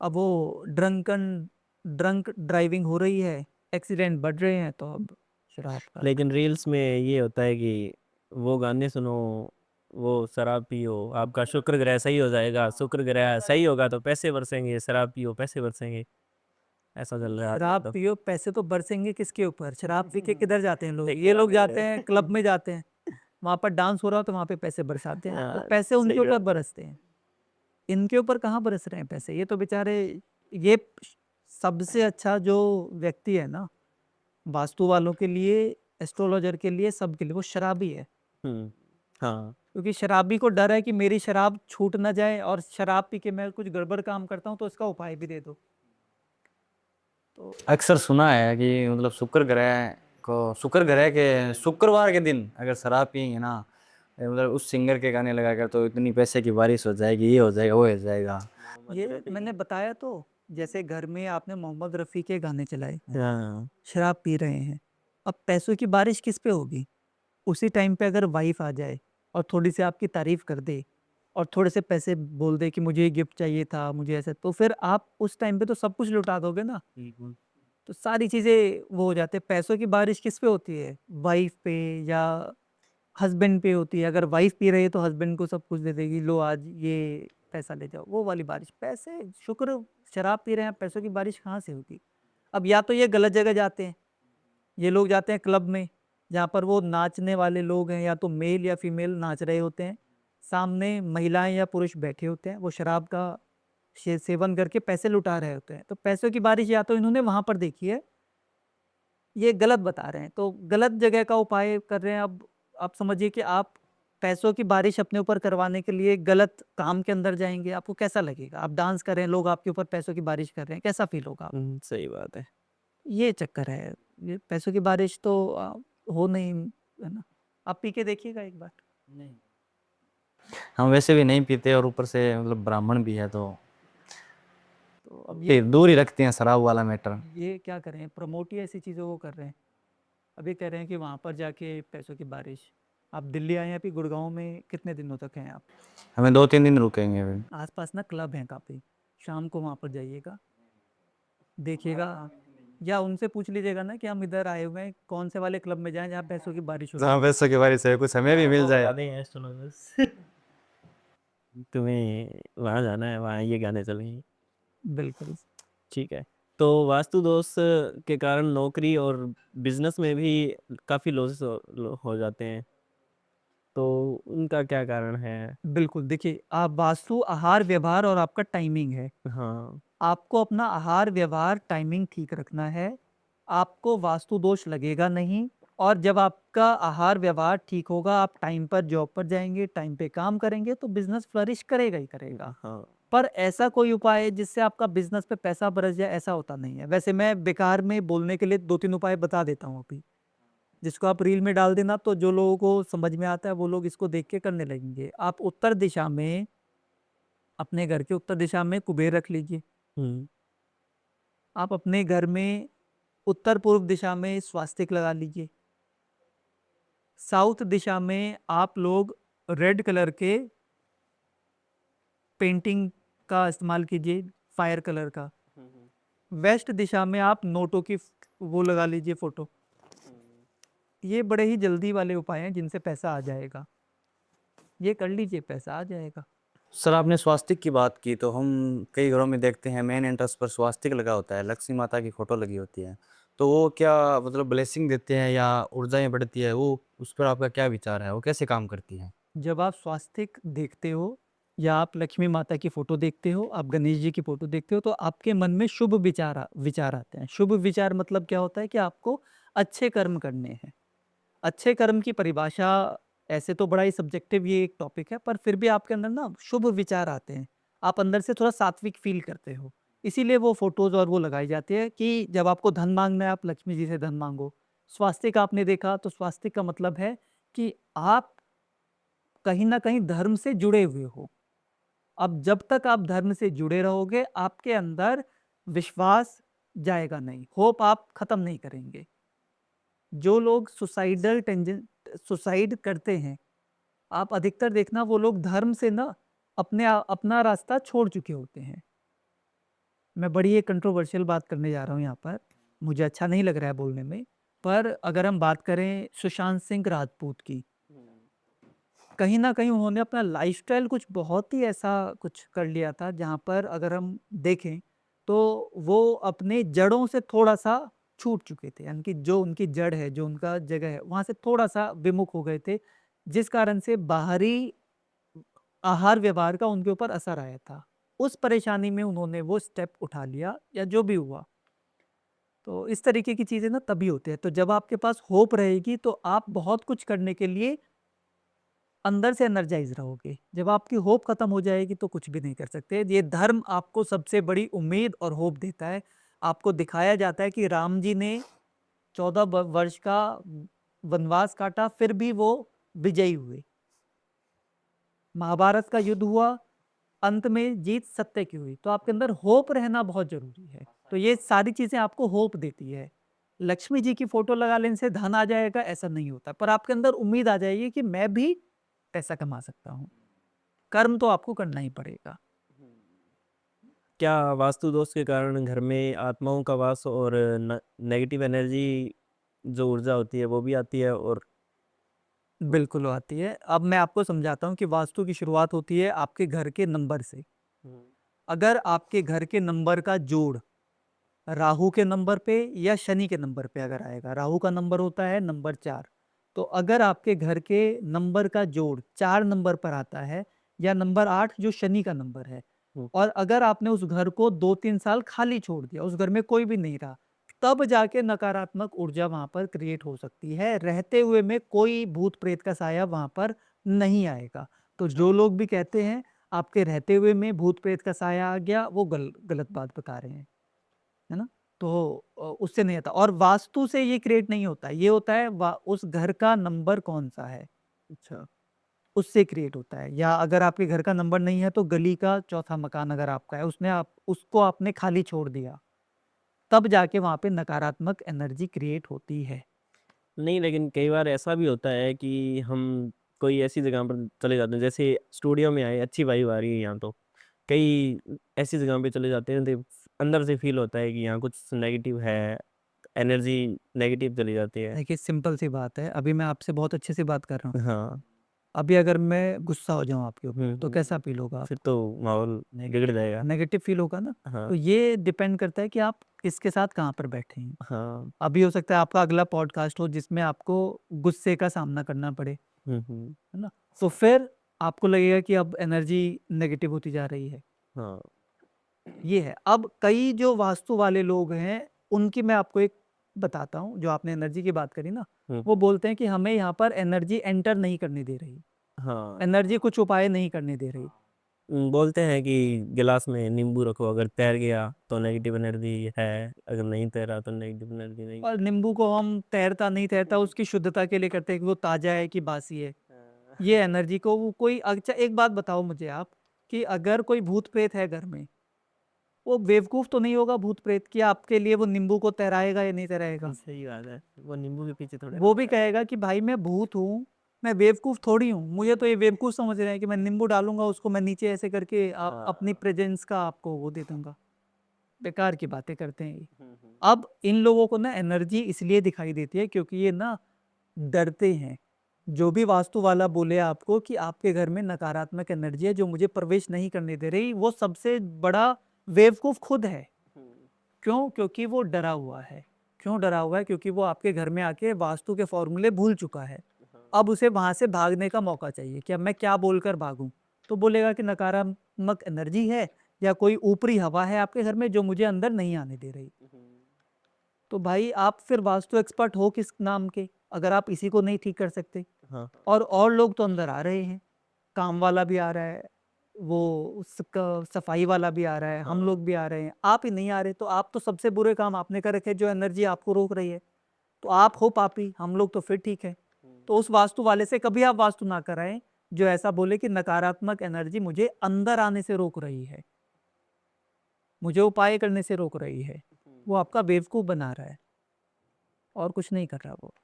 अब वो ड्रंक ड्राइविंग हो रही है, एक्सीडेंट बढ़ रहे हैं, तो अब शराब का। लेकिन रील्स में ये होता है कि वो गाने सुनो, वो शराब पियो, आपका शुक्र ग्रह सही हो जाएगा, शुक्र ग्रह सही होगा तो पैसे बरसेंगे, शराब पियो पैसे बरसेंगे। ऐसा चल रहा है शराब आजकल तो। पियो, पैसे तो बरसेंगे किसके ऊपर? शराब पी के किधर जाते हैं लोग? सही ये कह लोग रहे जाते हैं। हैं क्लब में जाते हैं, वहां पर डांस हो रहा हो तो वहां पे पैसे बरसाते हैं, तो हाँ, पैसे सही उनके ऊपर बात है। बरसते हैं। इनके ऊपर कहाँ बरस रहे हैं पैसे? ये तो बेचारे, ये सबसे अच्छा जो व्यक्ति है ना वास्तु वालों के लिए, एस्ट्रोलॉजर के लिए, सबके लिए, वो शराबी है। हाँ, क्योंकि शराबी को डर है कि मेरी शराब छूट ना जाए, और शराब पी के मैं कुछ गड़बड़ काम करता हूँ तो इसका उपाय भी दे दो। तो अक्सर सुना है कि मतलब शुक्र ग्रह के शुक्रवार के दिन अगर शराब पियेंगे ना, मतलब उस सिंगर के गाने लगाकर तो इतनी पैसे की बारिश हो जाएगी, ये हो जाएगा, वो हो जाएगा। ये मैंने बताया तो, जैसे घर में आपने मोहम्मद रफ़ी के गाने चलाए, हाँ, शराब पी रहे हैं, अब पैसों की बारिश किस पे होगी? उसी टाइम पे अगर वाइफ आ जाए और थोड़ी सी आपकी तारीफ कर दे और थोड़े से पैसे बोल दे कि मुझे ये गिफ्ट चाहिए था, मुझे ऐसा, तो फिर आप उस टाइम पे तो सब कुछ लुटा दोगे ना। तो सारी चीजें वो हो जाते हैं। पैसों की बारिश किस पे होती है? वाइफ पे या हस्बैंड पे होती है। अगर वाइफ पी रही है तो हस्बैंड को सब कुछ दे देगी, लो आज ये पैसा ले जाओ, वो वाली बारिश। पैसे, शुक्र शराब पी रहे हैं, पैसों की बारिश कहाँ से होगी? अब या तो ये गलत जगह जाते हैं, ये लोग जाते हैं क्लब में जहाँ पर वो नाचने वाले लोग हैं, या तो मेल या फीमेल नाच रहे होते हैं, सामने महिलाएं या पुरुष बैठे होते हैं, वो शराब का सेवन करके पैसे लुटा रहे होते हैं। तो पैसों की बारिश या तो इन्होंने वहां पर देखी है, ये गलत बता रहे हैं, तो गलत जगह का उपाय कर रहे हैं। अब आप समझिए कि आप पैसों की बारिश अपने ऊपर करवाने के लिए गलत काम के अंदर जाएंगे, आपको कैसा लगेगा? आप डांस कर रहे हैं, लोग आपके ऊपर पैसों की बारिश कर रहे हैं, कैसा फील होगा? सही बात है। ये चक्कर है। ये पैसों की बारिश तो हो नहीं, है ना? आप पी के देखिएगा एक बार। नहीं, हम वैसे भी नहीं पीते और ऊपर से मतलब ब्राह्मण भी है, तो तो अब फिर दूर ही रखते हैं शराब वाला मैटर। ये क्या करें, प्रमोट ही ऐसी चीज़ों को कर रहे हैं। अभी कह रहे हैं कि वहाँ पर जाके पैसों की बारिश। आप दिल्ली आए हैं, अभी गुड़गांव में कितने दिनों तक हैं आप? हमें 2-3 दिन रुकेंगे फिर। आसपास ना क्लब हैं काफ़ी, शाम को वहाँ पर जाइएगा, देखिएगा, या उनसे पूछ लीजिएगा ना कि हम इधर आए हुए हैं, कौन से वाले क्लब में जाएं जहाँ पैसों की बारिश हो रही जहाँ पैसों की बारिश है, कुछ हमें भी मिल जाए। गाने हैं सुनो बस। तुम्हें वहाँ जाना है, वहाँ ये गाने चलेंगे। है। बिल्कुल। ठीक है। तो वास्तु दोष के कारण नौकरी और बिजनेस में भी काफी लॉसेस हो जाते हैं, तो उनका क्या कारण है? बिल्कुल, देखिए, आप वास्तु आहार व्यवहार और आपका टाइमिंग है। हाँ, आपको अपना आहार व्यवहार टाइमिंग ठीक रखना है, आपको वास्तु दोष लगेगा नहीं। और जब आपका आहार व्यवहार ठीक होगा, आप टाइम पर जॉब पर जाएंगे, टाइम पे काम करेंगे, तो बिजनेस फ्लरिश करेगा ही करेगा। हाँ, पर ऐसा कोई उपाय है जिससे आपका बिजनेस पे पैसा बरस जाए, ऐसा होता नहीं है। वैसे मैं बेकार में बोलने के लिए 2-3 उपाय बता देता हूँ अभी, जिसको आप रील में डाल देना, तो जो लोगों को समझ में आता है वो लोग इसको देख के करने लगेंगे। आप उत्तर दिशा में, अपने घर के उत्तर दिशा में कुबेर रख लीजिए। हम्म, आप अपने घर में उत्तर पूर्व दिशा में स्वास्तिक लगा लीजिए। साउथ दिशा में आप लोग रेड कलर के पेंटिंग का इस्तेमाल कीजिए, फायर कलर का। वेस्ट दिशा में आप नोटों की वो लगा लीजिए, फोटो। ये बड़े ही जल्दी वाले उपाय हैं जिनसे पैसा आ जाएगा, ये कर लीजिए, पैसा आ जाएगा। सर, आपने स्वास्तिक की बात की, तो हम कई घरों में देखते हैं मेन एंट्रेंस पर स्वास्तिक लगा होता है, लक्ष्मी माता की फोटो लगी होती है। तो वो क्या मतलब ब्लेसिंग देते हैं या ऊर्जाएं बढ़ती है, वो उस पर आपका क्या विचार है, वो कैसे काम करती है? जब आप स्वास्तिक देखते हो, या आप लक्ष्मी माता की फोटो देखते हो, आप गणेश जी की फोटो देखते हो, तो आपके मन में शुभ विचार आते हैं। शुभ विचार मतलब क्या होता है कि आपको अच्छे कर्म करने हैं। अच्छे कर्म की परिभाषा, ऐसे तो बड़ा ही सब्जेक्टिव ये एक टॉपिक है, पर फिर भी आपके अंदर ना शुभ विचार आते हैं, आप अंदर से थोड़ा सात्विक फील करते हो। इसीलिए वो फोटोज और वो लगाई जाती है कि जब आपको धन मांगना है, आप लक्ष्मी जी से धन मांगो। स्वास्तिक आपने देखा, तो स्वास्तिक का मतलब है कि आप कहीं ना कहीं धर्म से जुड़े हुए हो। अब जब तक आप धर्म से जुड़े रहोगे, आपके अंदर विश्वास जाएगा नहीं, होप आप खत्म नहीं करेंगे। जो लोग सुसाइड करते हैं, आप अधिकतर देखना वो लोग धर्म से ना अपना रास्ता छोड़ चुके होते हैं। मैं बड़ी एक कंट्रोवर्शियल बात करने जा रहा हूँ यहाँ पर, मुझे अच्छा नहीं लग रहा है बोलने में, पर अगर हम बात करें सुशांत सिंह राजपूत की, कहीं ना कहीं उन्होंने अपना लाइफस्टाइल कुछ बहुत ही ऐसा कुछ कर लिया था, जहाँ पर अगर हम देखें तो वो अपने जड़ों से थोड़ा सा छूट चुके थे, यानी कि जो उनकी जड़ है, जो उनका जगह है, वहां से थोड़ा सा विमुख हो गए थे, जिस कारण से बाहरी आहार व्यवहार का उनके ऊपर असर आया था। उस परेशानी में उन्होंने वो स्टेप उठा लिया या जो भी हुआ। तो इस तरीके की चीजें ना तभी होती है। तो जब आपके पास होप रहेगी तो आप बहुत कुछ करने के लिए अंदर से एनर्जाइज रहोगे। जब आपकी होप खत्म हो जाएगी तो कुछ भी नहीं कर सकते। ये धर्म आपको सबसे बड़ी उम्मीद और होप देता है। आपको दिखाया जाता है कि राम जी ने 14 वर्ष का वनवास काटा, फिर भी वो विजयी हुए। महाभारत का युद्ध हुआ, अंत में जीत सत्य की हुई। तो आपके अंदर होप रहना बहुत जरूरी है। तो ये सारी चीजें आपको होप देती है। लक्ष्मी जी की फोटो लगा लेने से धन आ जाएगा ऐसा नहीं होता, पर आपके अंदर उम्मीद आ जाएगी कि मैं भी पैसा कमा सकता हूँ। कर्म तो आपको करना ही पड़ेगा। क्या वास्तु दोष के कारण घर में आत्माओं का वास और नेगेटिव एनर्जी जो ऊर्जा होती है वो भी आती है? और बिल्कुल आती है। अब मैं आपको समझाता हूँ कि वास्तु की शुरुआत होती है आपके घर के नंबर से। अगर आपके घर के नंबर का जोड़ राहु के नंबर पे या शनि के नंबर पे अगर आएगा, राहु का नंबर होता है नंबर 4, तो अगर आपके घर के नंबर का जोड़ 4 नंबर पर आता है या नंबर 8 जो शनि का नंबर है, हम्म। और अगर आपने उस घर को 2-3 साल खाली छोड़ दिया, उस घर में कोई भी नहीं रहा, तब जाके नकारात्मक ऊर्जा वहां पर क्रिएट हो सकती है। रहते हुए में कोई भूत प्रेत का साया वहां पर नहीं आएगा। तो जो लोग भी कहते हैं आपके रहते हुए में भूत प्रेत का साया आ गया, वो गलत बात बता रहे हैं, है ना? तो उससे नहीं आता, और वास्तु से ये क्रिएट नहीं होता। ये होता है उस घर का नंबर कौन सा है, अच्छा। उससे क्रिएट होता है। या अगर आपके घर का नंबर नहीं है तो गली का चौथा मकान अगर आपका है, उसने आप उसको आपने खाली छोड़ दिया, तब जाके वहां पे नकारात्मक एनर्जी क्रिएट होती है। नहीं, लेकिन कई बार ऐसा भी होता है कि हम कोई ऐसी जगह पर चले जाते हैं, जैसे स्टूडियो में आए, अच्छी वाइब आ रही है यहाँ, तो कई ऐसी जगह पे चले जाते हैं तो अंदर से फील होता है कि यहाँ कुछ नेगेटिव है, एनर्जी नेगेटिव चली जाती है। देखिए सिंपल सी बात है, अभी मैं आपसे बहुत अच्छे से बात कर रहा हूँ, हाँ। अभी अगर मैं गुस्सा हो जाऊं आपके ऊपर तो हम्म। कैसा फील होगा? फिर तो माहौल बिगड़ जाएगा। नेगेटिव फील होगा ना। हाँ। तो ये डिपेंड करता है कि आप किसके साथ कहाँ पर बैठे हैं। हाँ। अभी हो सकता है आपका अगला पॉडकास्ट हो जिसमें आपको गुस्से का सामना करना पड़े, हम्म। है ना? तो फिर आपको लगेगा कि अब एनर्जी नेगेटिव होती जा रही है। हाँ। ये है। अब कई जो वास्तु वाले लोग हैं, उनकी मैं आपको एक बताता हूँ। जो आपने एनर्जी की बात करी ना, हम्म। वो बोलते हैं कि हमें यहाँ पर एनर्जी एंटर नहीं करने दे रही, हाँ। एनर्जी कुछ उपाय नहीं करने दे रही। बोलते हैं कि गिलास में नींबू रखो, अगर तैर गया तो नेगेटिव एनर्जी है, अगर नहीं तैरा तो नेगेटिव एनर्जी नहीं। और नींबू को हम तैरता नहीं तैरता उसकी शुद्धता के लिए करते हैं कि वो ताजा है कि बासी है। ये एनर्जी को वो कोई, अच्छा एक बात बताओ मुझे आप, कि अगर कोई भूत प्रेत है घर में, वो बेवकूफ तो नहीं होगा भूत प्रेत, कि आपके लिए वो नींबू को तैराएगा या नहीं तैराएगा? सही बात है, वो नींबू के पीछे थोड़े वो भी रहता है। कहेगा कि भाई मैं भूत हूँ, मैं बेवकूफ थोड़ी हूँ, मुझे तो ये बेवकूफ समझ रहे हैं कि मैं नींबू डालूंगा उसको, मैं नीचे ऐसे करके अपनी हाँ। प्रेजेंस का आपको वो दे दूंगा। बेकार की बातें करते हैं ये। हम्म। अब इन लोगों को ना एनर्जी इसलिए दिखाई देती है क्योंकि ये ना डरते हैं। जो भी वास्तु वाला बोले आपको कि आपके घर में नकारात्मक एनर्जी है जो मुझे प्रवेश नहीं करने दे रही, वो सबसे बड़ा बेवकूफ खुद है। क्यों? क्योंकि वो डरा हुआ है। क्यों डरा हुआ है? क्योंकि वो आपके घर में आके वास्तु के फॉर्मूले भूल चुका है। अब उसे वहां से भागने का मौका चाहिए कि अब मैं क्या बोलकर भागूं। तो बोलेगा कि नकारात्मक एनर्जी है या कोई ऊपरी हवा है आपके घर में जो मुझे अंदर नहीं आने दे रही। तो भाई आप फिर वास्तु एक्सपर्ट हो किस नाम के, अगर आप इसी को नहीं ठीक कर सकते? हाँ। और लोग तो अंदर आ रहे हैं, काम वाला भी आ रहा है, वो उसका सफाई वाला भी आ रहा है, हम हाँ। लोग भी आ रहे हैं, आप ही नहीं आ रहे। तो आप तो सबसे बुरे काम आपने कर रखे जो एनर्जी आपको रोक रही है। तो आप हो पापी, हम लोग तो फिर ठीक है। तो उस वास्तु वाले से कभी आप वास्तु ना कराएं जो ऐसा बोले कि नकारात्मक एनर्जी मुझे अंदर आने से रोक रही है, मुझे उपाय करने से रोक रही है। वो आपका बेवकूफ बना रहा है और कुछ नहीं कर रहा वो।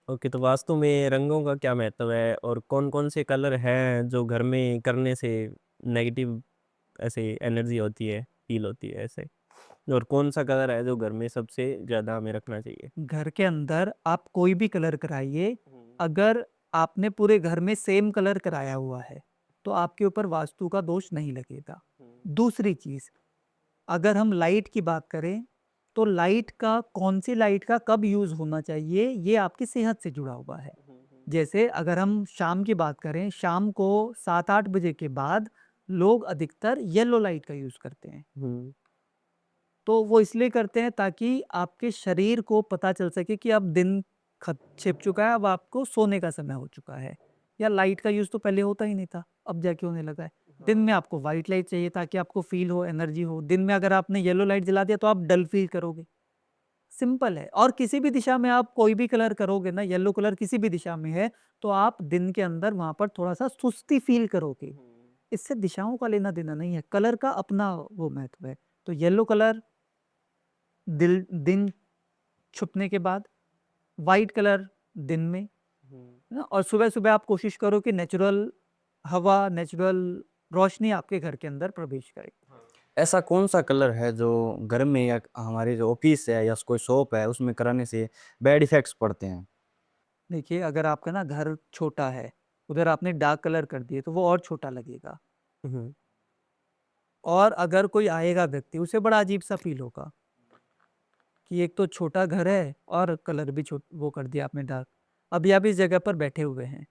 ओके, तो वास्तु में रंगों का क्या महत्व है, और कौन कौन से कलर हैं जो घर में करने से नेगेटिव ऐसे एनर्जी होती है, फील होती है ऐसे, और कौन सा कलर है जो घर में सबसे ज़्यादा हमें रखना चाहिए? घर के अंदर आप कोई भी कलर कराइए, अगर आपने पूरे घर में सेम कलर कराया हुआ है तो आपके ऊपर वास्तु का दोष नहीं लगेगा। दूसरी चीज, अगर हम लाइट की बात करें तो लाइट का कौन सी लाइट का कब यूज़ होना चाहिए ये आपकी सेहत से जुड़ा हुआ है। जैसे अगर हम शाम की बात करें, शाम को 7-8 बजे के बाद लोग अधिकतर येलो लाइट का यूज़ करते हैं। तो वो इसलिए करते हैं ताकि आपके शरीर को पता चल सके कि अब दिन छिप चुका है, अब आपको सोने का समय हो चुका है। या लाइट का यूज़ तो पहले होता ही नहीं था, अब जाके होने लगा है। दिन में आपको वाइट लाइट चाहिए ताकि आपको फील हो, एनर्जी हो। दिन में अगर आपने येलो लाइट जला दिया तो आप डल फील करोगे। सिंपल है। और किसी भी दिशा में आप कोई भी कलर करोगे ना, येलो कलर किसी भी दिशा में है, तो आप दिन के अंदर वहाँ पर थोड़ा-सा सुस्ती फील करोगे। इससे दिशाओं का लेना-देना नहीं है, कलर का अपना वो महत्व है। तो येलो कलर दिन छुपने के बाद, वाइट कलर दिन में, है ना? और सुबह-सुबह आप कोशिश करो कि नेचुरल हवा, नेचुरल रोशनी आपके घर के अंदर प्रवेश करे। ऐसा कौन सा कलर है जो घर में या हमारे जो ऑफिस है या कोई शॉप है उसमें कराने से बैड इफेक्ट्स पड़ते हैं? देखिए, अगर आपका ना घर छोटा है, उधर आपने डार्क कलर कर दिए तो वो और छोटा लगेगा। और अगर कोई आएगा व्यक्ति, उसे बड़ा अजीब-सा फ़ील होगा कि एक तो छोटा घर है और कलर भी वो कर दिया आपने डार्क। अभी आप इस जगह पर बैठे हुए हैं,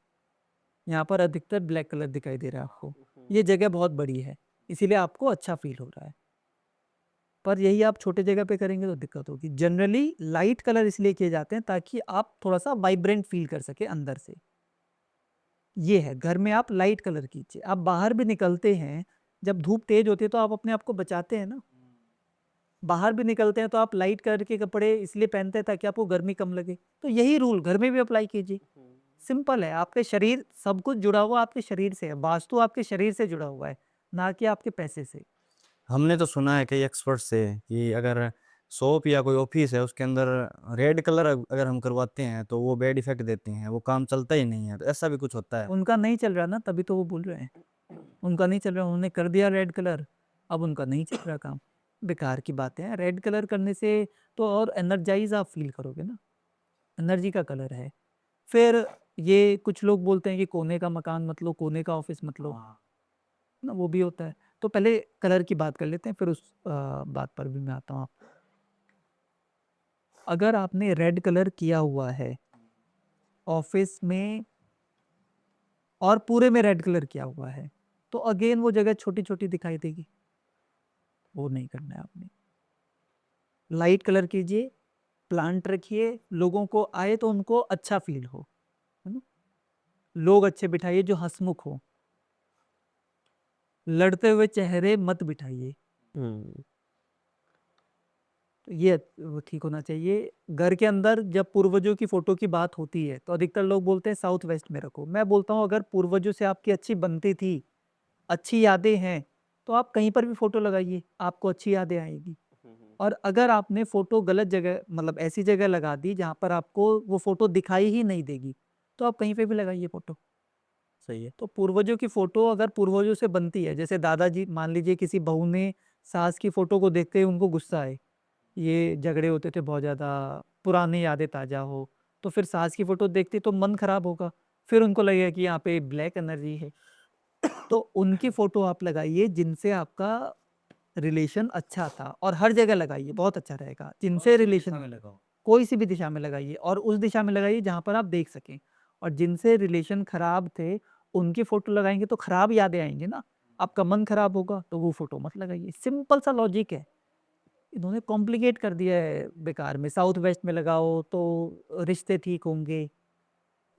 यहाँ पर अधिकतर ब्लैक कलर दिखाई दे रहा है आपको। ये जगह बहुत बड़ी है, इसीलिए आपको अच्छा फ़ील हो रहा है। पर यही आप छोटे जगह पे करेंगे तो दिक्कत होगी। जनरली लाइट कलर इसलिए किए जाते हैं ताकि आप थोड़ा-सा वाइब्रेंट फ़ील कर सकें अंदर से। ये है, घर में आप लाइट कलर कीजिए। आप बाहर भी निकलते हैं, जब धूप तेज़ होती है तो आप अपने आप को बचाते हैं ना। बाहर भी निकलते हैं तो आप लाइट कलर के कपड़े इसलिए पहनते हैं ताकि आपको गर्मी कम लगे। तो यही रूल घर में भी अप्लाई कीजिए। सिंपल है, आपके शरीर सब कुछ जुड़ा हुआ आपके शरीर से है। वास्तु आपके शरीर से जुड़ा हुआ है, ना कि आपके पैसे से। हमने तो सुना है कई एक्सपर्ट से कि अगर शॉप या कोई ऑफिस है उसके अंदर रेड कलर अगर हम करवाते हैं तो वो बैड इफेक्ट देते हैं, वो काम चलता ही नहीं है। तो ऐसा भी कुछ होता है? उनका नहीं चल रहा ना, तभी तो वो बोल रहे हैं। उनका नहीं चल रहा, उन्होंने कर दिया रेड कलर, अब उनका नहीं चल रहा काम। बेकार की बातें हैं। रेड कलर करने से तो और एनर्जाइज़ आप फ़ील करोगे ना, एनर्जी का कलर है। फिर ये कुछ लोग बोलते हैं कि कोने का मकान मत लो, कोने का ऑफ़िस मत लो, ना वो भी होता है। तो पहले कलर की बात कर लेते हैं, फिर उस बात पर भी मैं आता हूँ। अगर आपने रेड कलर किया हुआ है ऑफ़िस में और पूरे में रेड कलर किया हुआ है, तो अगेन वो जगह छोटी-छोटी दिखाई देगी। वो नहीं करना है आपने। लाइट कलर कीजिए, प्लांट रखिए, लोगों को आए तो उनको अच्छा फ़ील हो, है ना? लोग अच्छे बिठाइए जो हँसमुख हों। लड़ते हुए चेहरे मत बिठाइए। तो ये वो ठीक होना चाहिए। घर के अंदर जब पूर्वजों की फ़ोटो की बात होती है, तो अधिकतर लोग बोलते हैं साउथ वेस्ट में रखो। मैं बोलता हूँ अगर पूर्वजों से आपकी अच्छी बनती थी, अच्छी यादें हैं, तो आप कहीं पर भी फ़ोटो लगाइए, आपको अच्छी यादें आएगी। और अगर आपने फ़ोटो गलत जगह मतलब ऐसी जगह लगा दी जहाँ पर आपको वो फ़ोटो दिखाई ही नहीं देगी, तो आप कहीं पे भी लगाइए फ़ोटो। सही है। तो पूर्वजों की फ़ोटो अगर पूर्वजों से बनती है, जैसे दादाजी मान लीजिए किसी बहू ने सास की फ़ोटो को देखते ही उनको गुस्सा आए, ये झगड़े होते थे बहुत ज़्यादा, पुरानी यादें ताज़ा हो, तो फिर सास की फ़ोटो देखते तो मन खराब होगा। फिर उनको लगेगा कि यहाँ पे ब्लैक एनर्जी है। तो उनकी फ़ोटो आप लगाइए जिनसे आपका रिलेशन अच्छा था और हर जगह लगाइए, बहुत अच्छा रहेगा। जिनसे रिलेशन कोई सी भी दिशा में लगाइए और उस दिशा में लगाइए जहाँ पर आप देख सकें। और जिनसे रिलेशन खराब थे, उनकी फ़ोटो लगाएँगे तो खराब यादें आएँगी ना। आपका मन खराब होगा तो वो फ़ोटो मत लगाइए। सिंपल सा लॉजिक है। इन्होंने कॉम्प्लिकेट कर दिया है बेकार में। साउथ वेस्ट में लगाओ तो रिश्ते ठीक होंगे,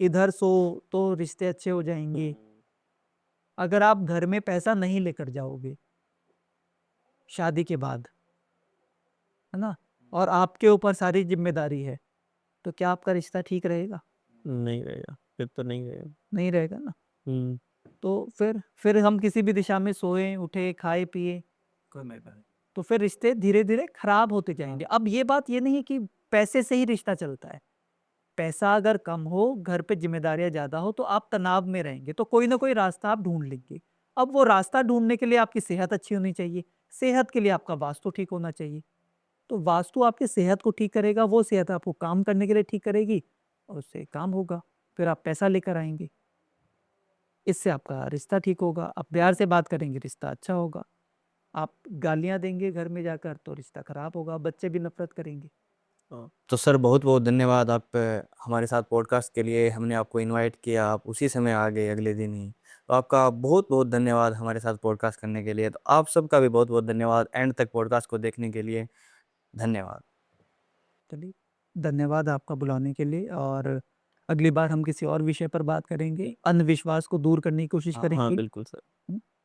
इधर सो तो रिश्ते अच्छे हो जाएँगे। अगर आप घर में पैसा नहीं लेकर जाओगे शादी के बाद, है ना? और आपके ऊपर सारी ज़िम्मेदारी है, तो क्या आपका रिश्ता ठीक रहेगा? नहीं रहेगा, फिर तो नहीं रहेगा। नहीं रहेगा ना। हुँ। तो फिर हम किसी भी दिशा में सोएँ, उठे, खाए-पिए, तो फिर रिश्ते धीरे-धीरे खराब होते जाएँगे। अब ये बात ये नहीं है कि पैसे से ही रिश्ता चलता है। पैसा अगर कम हो, घर पे ज़िम्मेदारियाँ ज़्यादा हो, तो आप तनाव में रहेंगे, तो कोई ना कोई रास्ता आप ढूँढ लेंगे। अब वो रास्ता ढूँढने के लिए आपकी सेहत अच्छी होनी चाहिए, सेहत के लिए आपका वास्तु ठीक होना चाहिए। तो वास्तु आपकी सेहत को ठीक करेगा, वो सेहत आपको काम करने के लिए ठीक करेगी और उससे काम होगा, फिर आप पैसा लेकर आएँगे। इससे आपका रिश्ता ठीक होगा, आप प्यार से बात करेंगे, रिश्ता अच्छा होगा। आप गालियाँ देंगे घर में जाकर तो रिश्ता खराब होगा, बच्चे भी नफ़रत करेंगे। तो सर बहुत बहुत धन्यवाद आप हमारे साथ पॉडकास्ट के लिए, हमने आपको इनवाइट किया, आप उसी समय आ गए अगले दिन ही। तो आपका बहुत बहुत धन्यवाद हमारे साथ पॉडकास्ट करने के लिए। तो आप सबका भी बहुत बहुत धन्यवाद एंड तक पॉडकास्ट को देखने के लिए। धन्यवाद। चलिए, धन्यवाद आपका बुलाने के लिए, और अगली बार हम किसी और विषय पर बात करेंगे, अंधविश्वास को दूर करने की कोशिश हाँ हाँ करेंगे। बिल्कुल सर।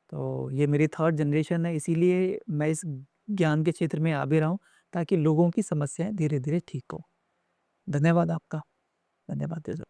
तो ये मेरी थर्ड जनरेशन है, इसीलिए मैं इस ज्ञान के क्षेत्र में आ भी रहा हूँ, ताकि लोगों की समस्याएँ धीरे-धीरे ठीक हो। धन्यवाद आपका। धन्यवाद।